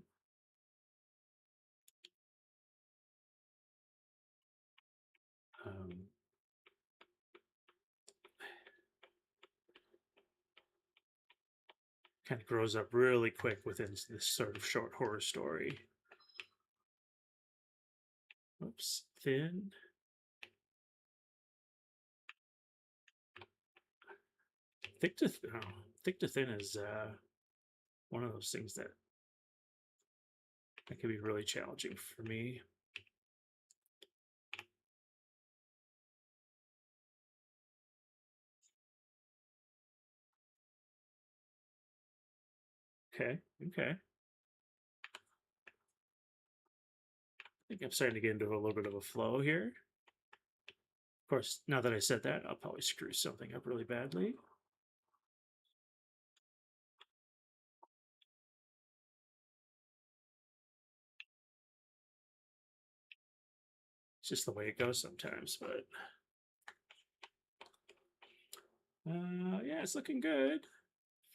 Um, Kind of grows up really quick within this sort of short horror story. Oops, thin. Thick to thin is one of those things that can be really challenging for me. Okay, okay. I think I'm starting to get into a little bit of a flow here. Of course, now that I said that, I'll probably screw something up really badly. It's just the way it goes sometimes, but yeah, it's looking good.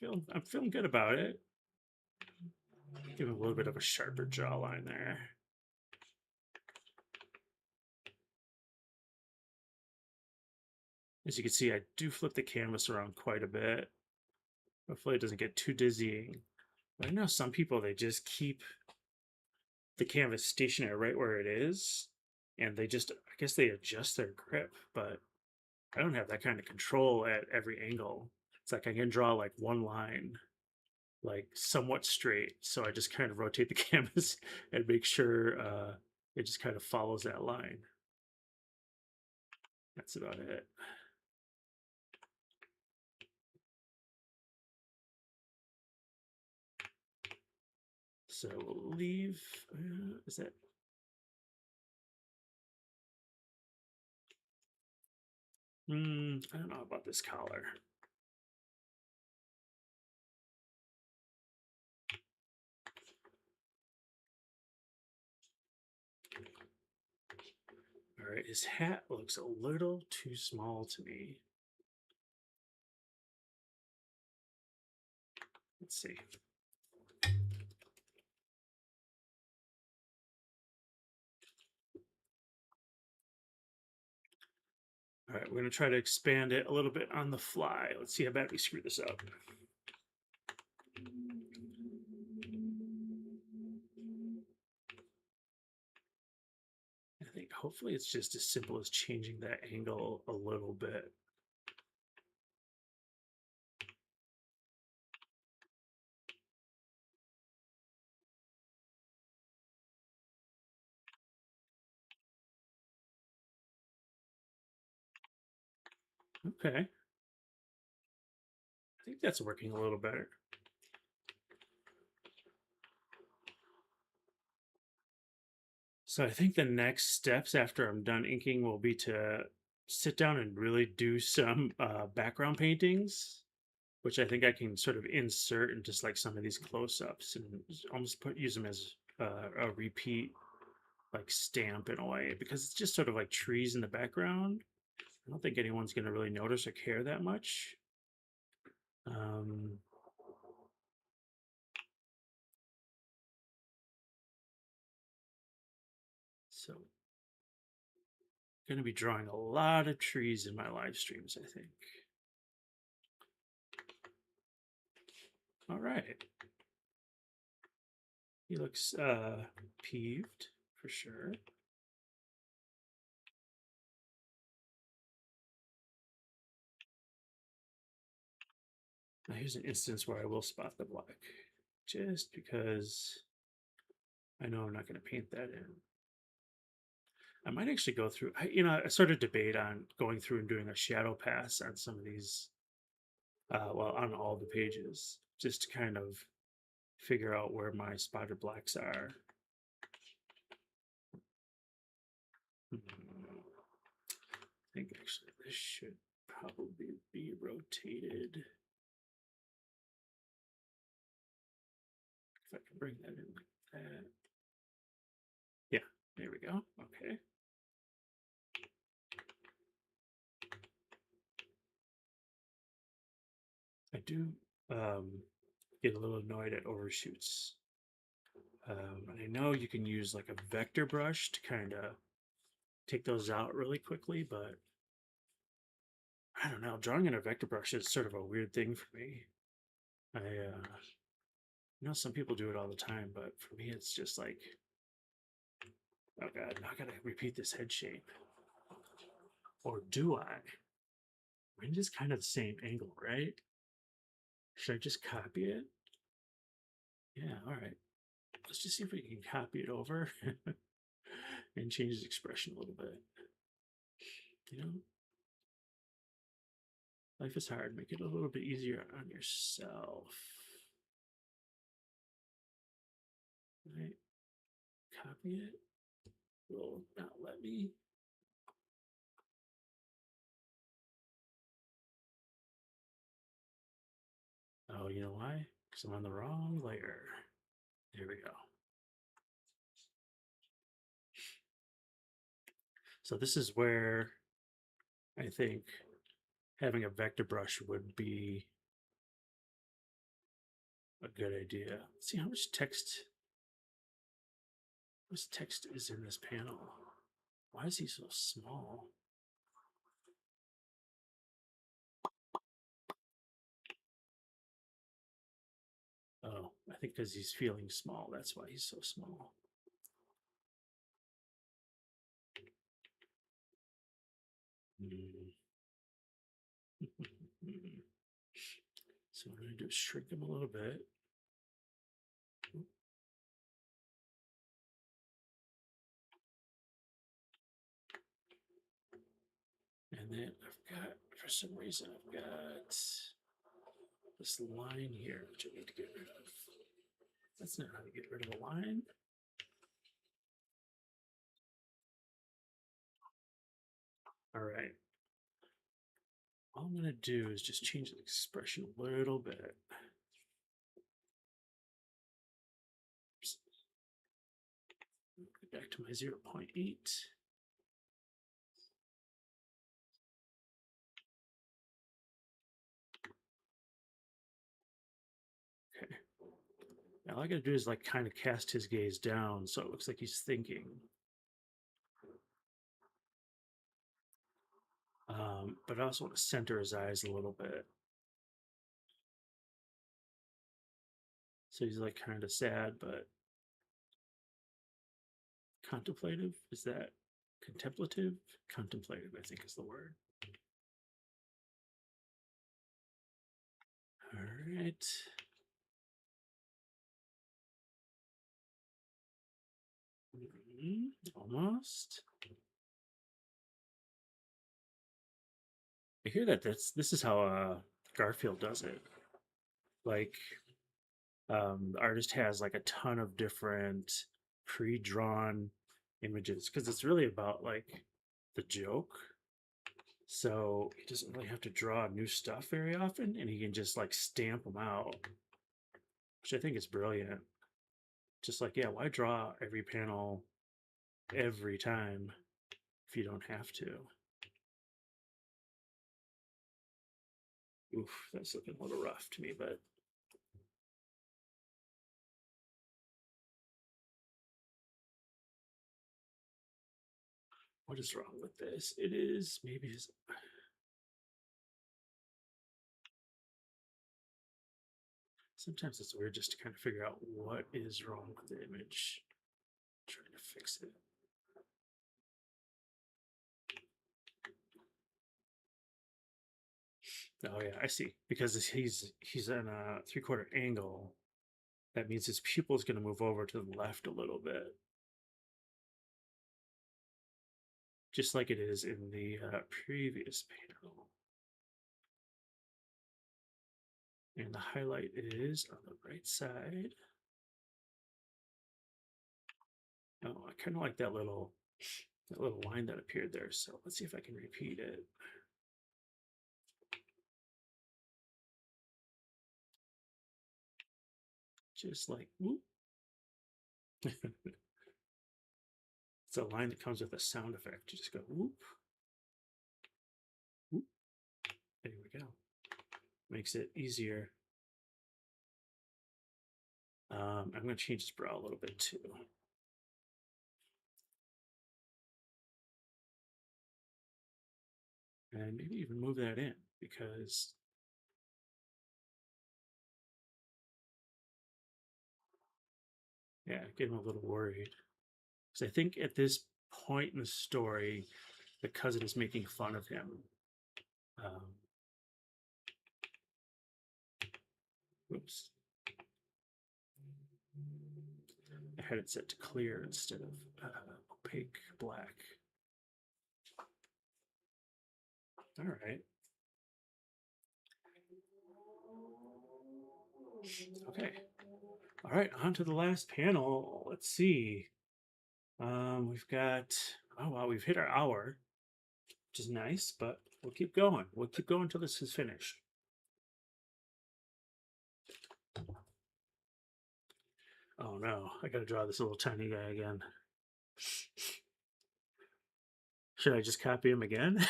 I'm feeling good about it. Give him a little bit of a sharper jawline there. As you can see, I do flip the canvas around quite a bit. Hopefully it doesn't get too dizzying. But I know some people, they just keep the canvas stationary right where it is. And I guess they adjust their grip, but I don't have that kind of control at every angle. It's like I can draw like one line, like somewhat straight. So I just kind of rotate the canvas and make sure it just kind of follows that line. That's about it. So we'll leave, is that? I don't know about this collar. All right, his hat looks a little too small to me. Let's see. All right, we're going to try to expand it a little bit on the fly. Let's see how bad we screw this up. I think hopefully it's just as simple as changing that angle a little bit. Okay. I think that's working a little better. So I think the next steps after I'm done inking will be to sit down and really do some background paintings, which I think I can sort of insert in just like some of these close-ups and almost use them as a repeat like stamp in a way, because it's just sort of like trees in the background. I don't think anyone's going to really notice or care that much. Um, so going to be drawing a lot of trees in my live streams, I think. All right. He looks peeved for sure. Now here's an instance where I will spot the black, just because I know I'm not going to paint that in. I might actually go through, I sort of debate on going through and doing a shadow pass on some of these well, on all the pages, just to kind of figure out where my spotted blacks are. I think actually this should probably be rotated. If I can bring that in like that. Yeah, there we go. Okay. I do get a little annoyed at overshoots. And I know you can use like a vector brush to kind of take those out really quickly, but I don't know. Drawing in a vector brush is sort of a weird thing for me. I know some people do it all the time, but for me, it's just like, oh god, now I gotta repeat this head shape. Or do I? I mean, it's kind of the same angle, right? Should I just copy it? Yeah, all right. Let's just see if we can copy it over and change its expression a little bit. You know, life is hard. Make it a little bit easier on yourself. Right? Copy it. Will not let me. Oh, you know why? Because I'm on the wrong layer. There we go. So this is where I think having a vector brush would be a good idea. Let's see how much text is in this panel. Why is he so small? Oh, I think because he's feeling small. That's why he's so small. So what I'm going to do is shrink him a little bit. And then I've got, for some reason, I've got this line here, which I need to get rid of. That's not how you get rid of a line. All right. All I'm going to do is just change the expression a little bit. Go back to my 0.8. Okay. Now all I gotta do is like kind of cast his gaze down so it looks like he's thinking. But I also want to center his eyes a little bit. So he's like kind of sad, but contemplative. Is that contemplative? Contemplative, I think is the word. All right. Almost. I hear that this is how Garfield does it. Like the artist has like a ton of different pre-drawn images because it's really about like the joke. So he doesn't really have to draw new stuff very often, and he can just like stamp them out, which I think is brilliant. Just like, yeah, why draw every panel every time if you don't have to? Oof, that's looking a little rough to me, but what is wrong with this? It is maybe his. Sometimes it's weird just to kind of figure out what is wrong with the image. I'm trying to fix it. Oh yeah, I see. Because he's in a 3/4 angle, that means his pupil is going to move over to the left a little bit, just like it is in the previous panel. And the highlight is on the right side. Oh, I kind of like that little line that appeared there. So let's see if I can repeat it. Just like whoop. It's a line that comes with a sound effect. You just go whoop, whoop. There we go. Makes it easier. I'm going to change this brow a little bit too. And maybe even move that in because yeah, getting a little worried. Because I think at this point in the story, the cousin is making fun of him. Um, Oops. I had it set to clear instead of opaque black. All right. Okay. All right, on to the last panel. Let's see. We've got, oh wow, we've hit our hour, which is nice, but we'll keep going. We'll keep going until this is finished. Oh no, I gotta draw this little tiny guy again. Should I just copy him again?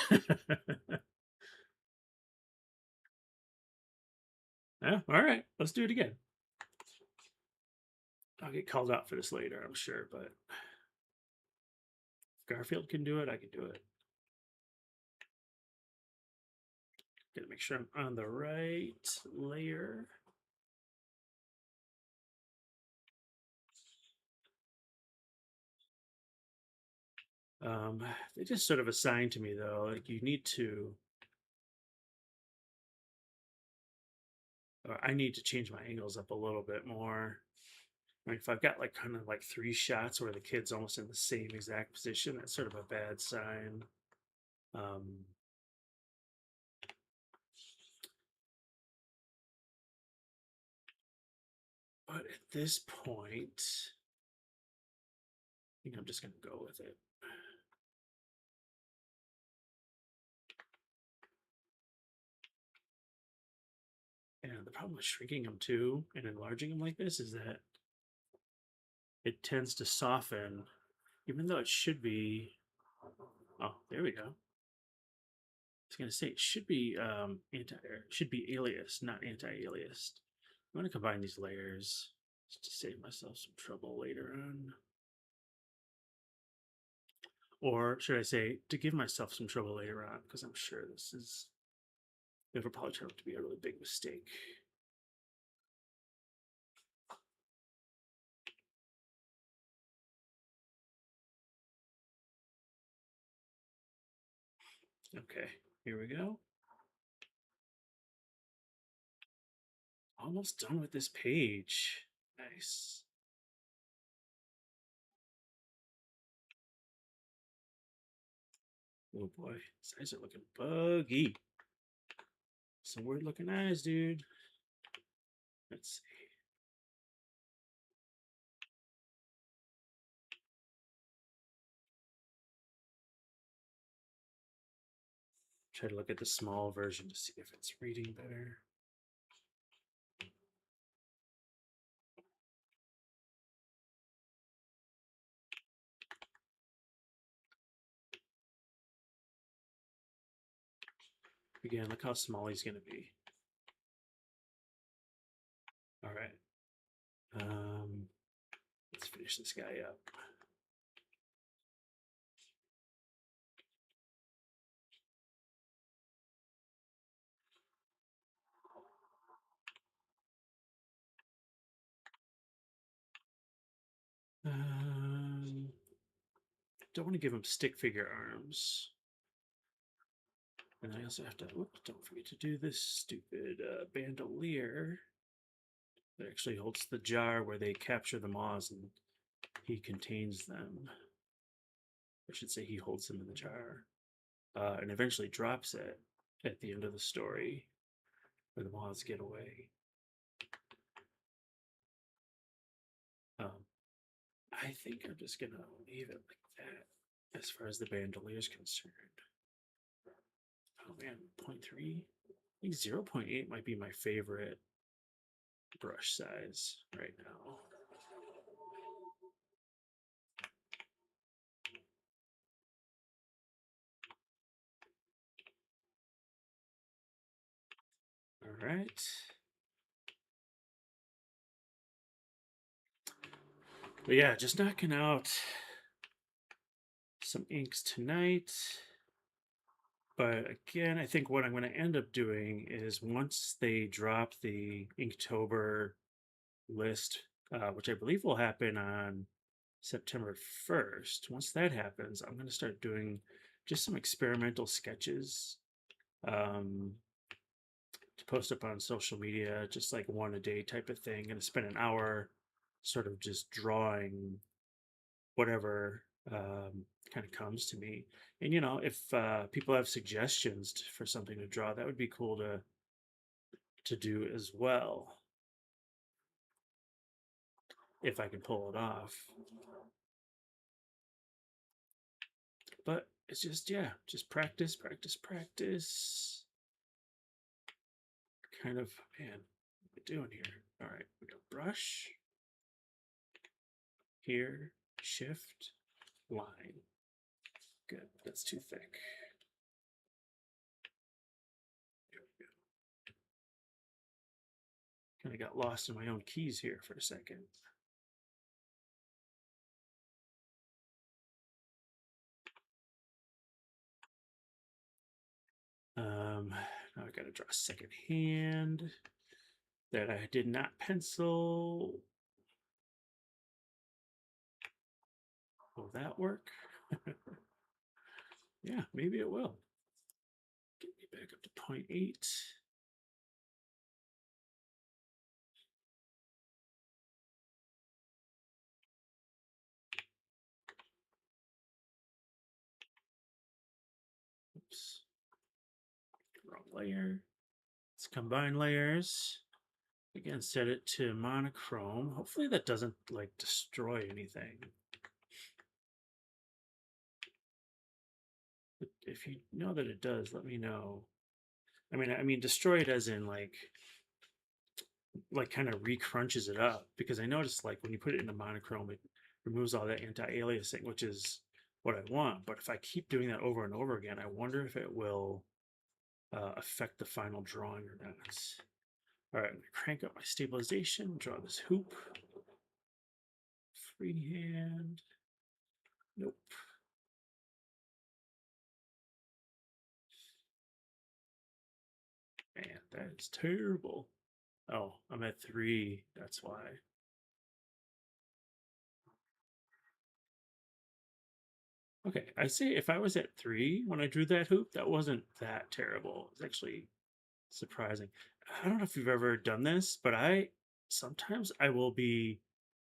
Yeah, all right, let's do it again. I'll get called out for this later, I'm sure, but if Garfield can do it, I can do it. Gotta make sure I'm on the right layer. They just sort of assigned to me though, like you need to, or I need to change my angles up a little bit more. Like if I've got like kind of like three shots where the kid's almost in the same exact position, that's sort of a bad sign. Um, but at this point, I think I'm just going to go with it. And the problem with shrinking them too and enlarging them like this is that it tends to soften, even though it should be. Oh, there we go. I was going to say it should be should be alias, not anti-aliased. I'm going to combine these layers just to save myself some trouble later on. Or should I say, to give myself some trouble later on, because I'm sure it'll probably turn out to be a really big mistake. Okay, here we go. Almost done with this page. Nice. Oh boy, his eyes are looking buggy. Some weird looking eyes, dude. Let's see. Try to look at the small version to see if it's reading better. Again, look how small he's going to be. All right. Let's finish this guy up. Don't want to give him stick figure arms. And I also have to, whoops, don't forget to do this stupid bandolier that actually holds the jar where they capture the moths and he contains them. I should say he holds them in the jar. And eventually drops it at the end of the story where the moths get away. I think I'm just gonna leave it like that as far as the bandolier is concerned. Oh man, 0.3. I think 0.8 might be my favorite brush size right now. All right. But yeah, just knocking out some inks tonight. But again, I think what I'm going to end up doing is once they drop the Inktober list, which I believe will happen on September 1st, once that happens, I'm going to start doing just some experimental sketches um, to post up on social media, just like one a day type of thing. And spend an hour sort of just drawing whatever kind of comes to me. And if people have suggestions for something to draw, that would be cool to do as well, if I can pull it off. But it's just, yeah, just practice, practice, practice. Kind of, man, what are we doing here? All right, we got brush here, shift, line. Good, that's too thick. There we go. Kind of got lost in my own keys here for a second. Now I gotta draw a second hand that I did not pencil. Will that work? Yeah, maybe it will. Get me back up to 0.8. Oops. Wrong layer. Let's combine layers. Again, set it to monochrome. Hopefully that doesn't like destroy anything. But if you know that it does, let me know. I mean destroy it as in like kind of recrunches it up, because I noticed like when you put it into monochrome, it removes all that anti-aliasing, which is what I want. But if I keep doing that over and over again, I wonder if it will affect the final drawing or not. All right, I'm gonna crank up my stabilization, draw this hoop. Freehand. Nope. Man, that is terrible. Oh, I'm at 3. That's why. Okay, I say if I was at 3 when I drew that hoop, that wasn't that terrible. It's actually surprising. I don't know if you've ever done this, but sometimes I will be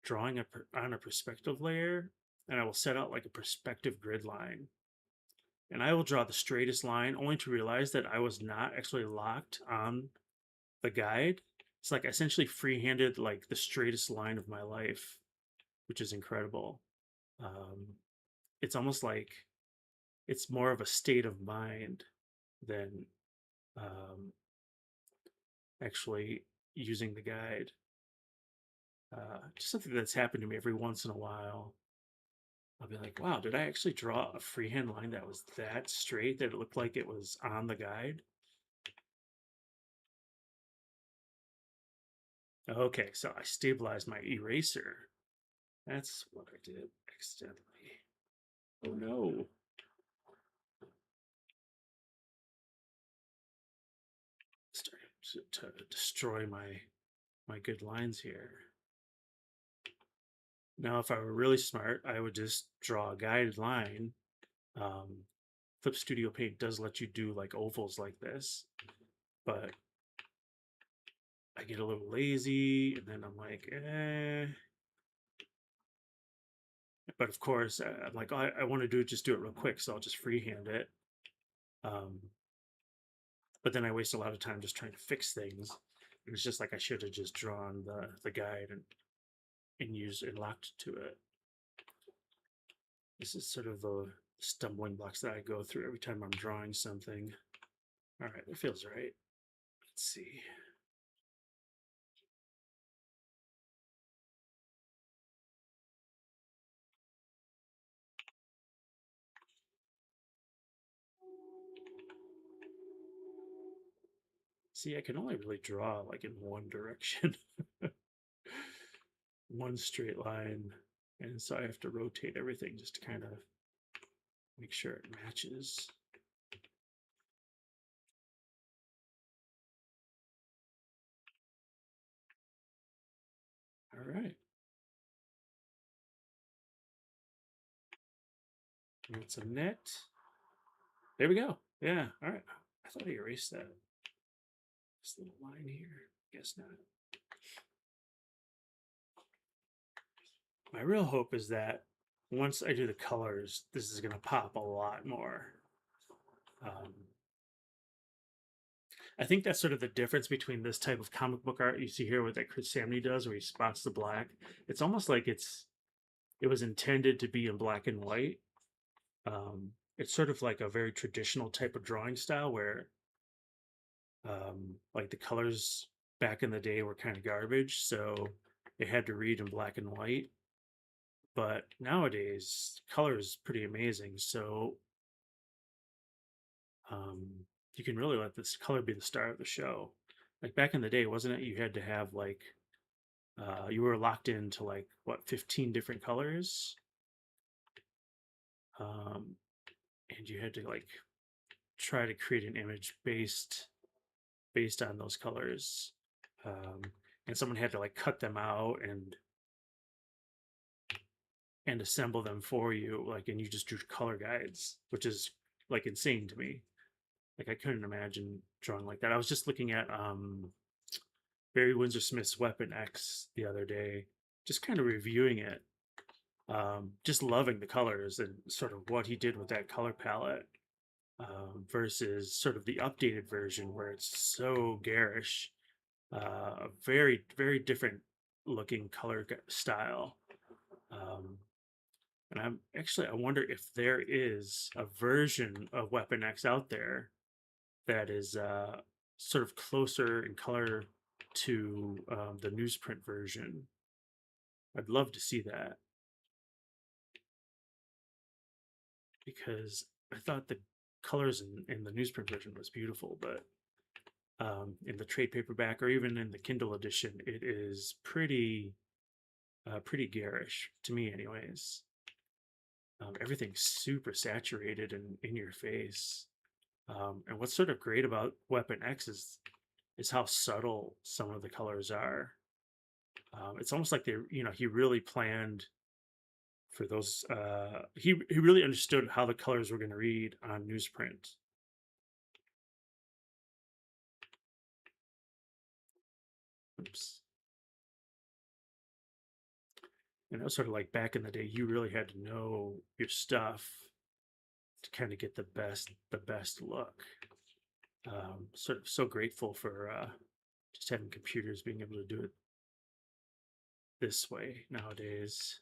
drawing on a perspective layer, and I will set out like a perspective grid line, and I will draw the straightest line only to realize that I was not actually locked on the guide. It's like essentially free-handed like the straightest line of my life, which is incredible. Um, it's almost like it's more of a state of mind than um, actually using the guide. Just something that's happened to me every once in a while. I'll be like, wow, did I actually draw a freehand line that was that straight that it looked like it was on the guide? Okay, so I stabilized my eraser. That's what I did accidentally. Oh no. Starting to destroy my good lines here. Now, if I were really smart, I would just draw a guided line. Clip Studio Paint does let you do like ovals like this, but I get a little lazy, and then I'm like, eh. But of course, I'm like, oh, I want to just do it real quick, so I'll just freehand it. Um, but then I waste a lot of time just trying to fix things. It's just like I should have just drawn the guide and used and locked to it. This is sort of the stumbling blocks that I go through every time I'm drawing something. All right, it feels right. Let's see. See, I can only really draw like in one direction, one straight line. And so I have to rotate everything just to kind of make sure it matches. All right. And it's a net. There we go. Yeah. All right. I thought I erased that. This little line here. Guess not. My real hope is that once I do the colors, this is going to pop a lot more. Um, I think that's sort of the difference between this type of comic book art you see here, what that Chris Samney does, where he spots the black. It's almost like it was intended to be in black and white. It's sort of like a very traditional type of drawing style where, like the colors back in the day were kind of garbage, so it had to read in black and white. But nowadays, color is pretty amazing, so um, you can really let this color be the star of the show. Like back in the day, wasn't it? You had to have like you were locked into like what 15 different colors, um, and you had to like try to create an image based on those colors, um, and someone had to like cut them out and assemble them for you, like, and you just drew color guides, which is like insane to me. Like I couldn't imagine drawing like that. I was just looking at Barry Windsor Smith's Weapon X the other day, just kind of reviewing it, just loving the colors and sort of what he did with that color palette, versus sort of the updated version where it's so garish, very very different looking color style. Um, and I wonder if there is a version of Weapon X out there that is sort of closer in color to the newsprint version. I'd love to see that because I thought the colors in the newsprint version was beautiful, but in the trade paperback or even in the Kindle edition, it is pretty garish to me, anyways. Everything's super saturated and in your face. And what's sort of great about Weapon X is how subtle some of the colors are. It's almost like he really planned for those. He really understood how the colors were going to read on newsprint. Oops. And it was sort of like back in the day, you really had to know your stuff to kind of get the best look. Sort of so grateful for just having computers being able to do it this way nowadays.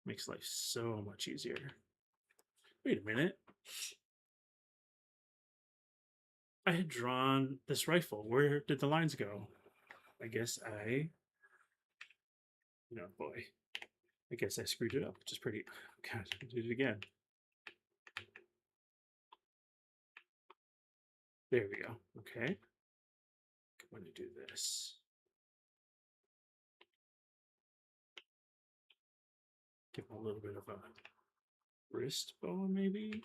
Makes life so much easier. Wait a minute. I had drawn this rifle. Where did the lines go? I guess boy, I guess I screwed it up, which is pretty. God, I did it again. There we go. Okay. I'm going to do this. Give him a little bit of a wrist bone, maybe.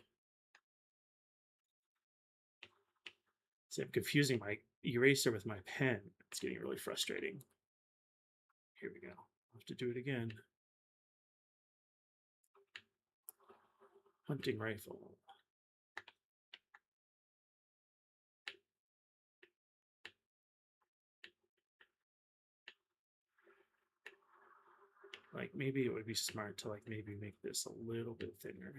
See, I'm confusing my eraser with my pen. It's getting really frustrating. Here we go. I'll have to do it again. Hunting rifle. Like maybe it would be smart to like maybe make this a little bit thinner.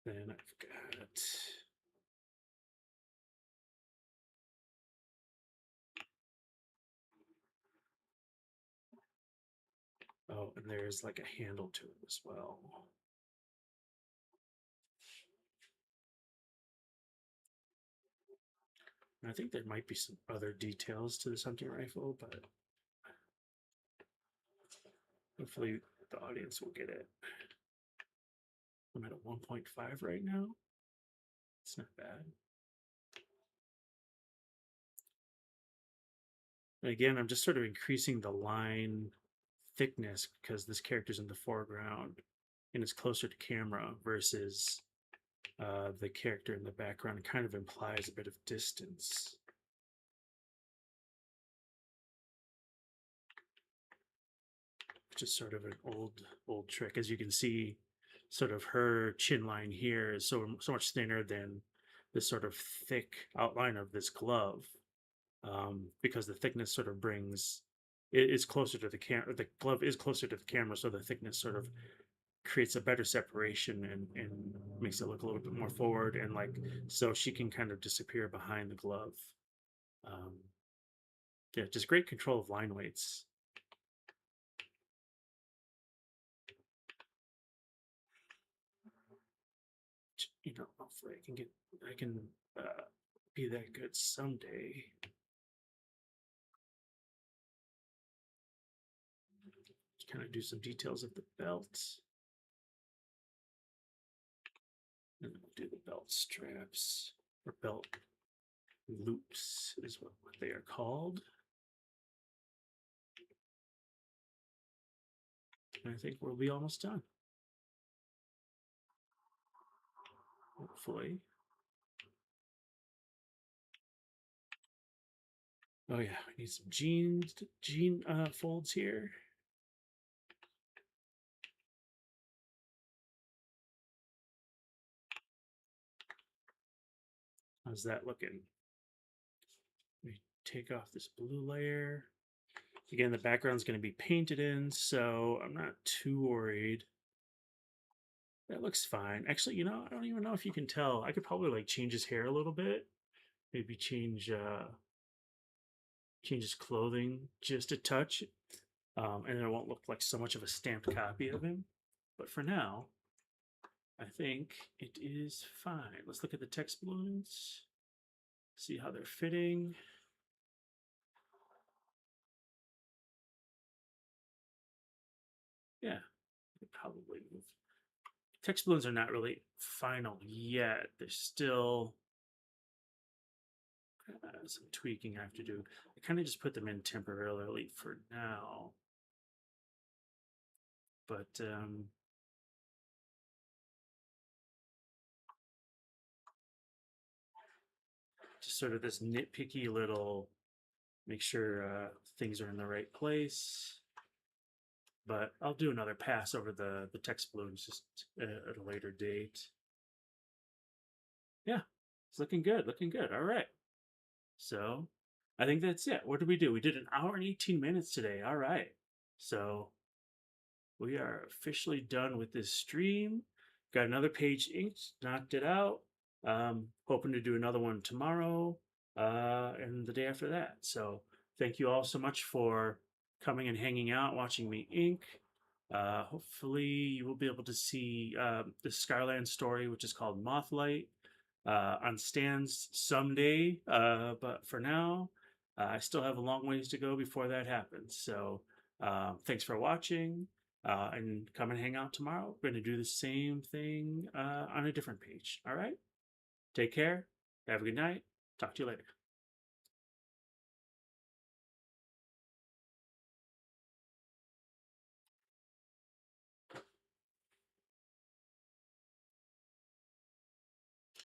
Then I've got Oh, and there's like a handle to it as well. And I think there might be some other details to this hunting rifle, but hopefully the audience will get it. I'm at a 1.5 right now. It's not bad. And again, I'm just sort of increasing the line thickness because this character's in the foreground and it's closer to camera versus the character in the background. It kind of implies a bit of distance. Which is sort of an old trick. As you can see, sort of her chin line here is so much thinner than this sort of thick outline of this glove, because the thickness sort of brings it is closer to the camera. The glove is closer to the camera, so the thickness sort of creates a better separation and makes it look a little bit more forward, and like so she can kind of disappear behind the glove. Um, yeah, just great control of line weights. You know, hopefully I can be that good someday. Kind of do some details of the belt. And we'll do the belt straps, or belt loops is what they are called. And I think we'll be almost done. Hopefully. Oh yeah, we need some jean folds here. How's that looking? We take off this blue layer. Again, the background's going to be painted in, so I'm not too worried. That looks fine. Actually, you know, I don't even know if you can tell. I could probably like change his hair a little bit. Maybe change his clothing just a touch. And it won't look like so much of a stamped copy of him. But for now, I think it is fine. Let's look at the text balloons, see how they're fitting. Yeah, probably move. Text balloons are not really final yet. There's still some tweaking I have to do. I kind of just put them in temporarily for now. But just sort of this nitpicky little, make sure things are in the right place. But I'll do another pass over the text balloons just at a later date. Yeah, it's looking good, looking good. All right. So I think that's it. What did we do? We did an hour and 18 minutes today. All right. So we are officially done with this stream. Got another page inked, knocked it out. Hoping to do another one tomorrow and the day after that. So thank you all so much for coming and hanging out, watching me ink. Hopefully you will be able to see the Skyland story, which is called Mothlight, on stands someday. But for now, I still have a long ways to go before that happens. So thanks for watching. And come and hang out tomorrow. We're going to do the same thing on a different page. All right? Take care. Have a good night. Talk to you later.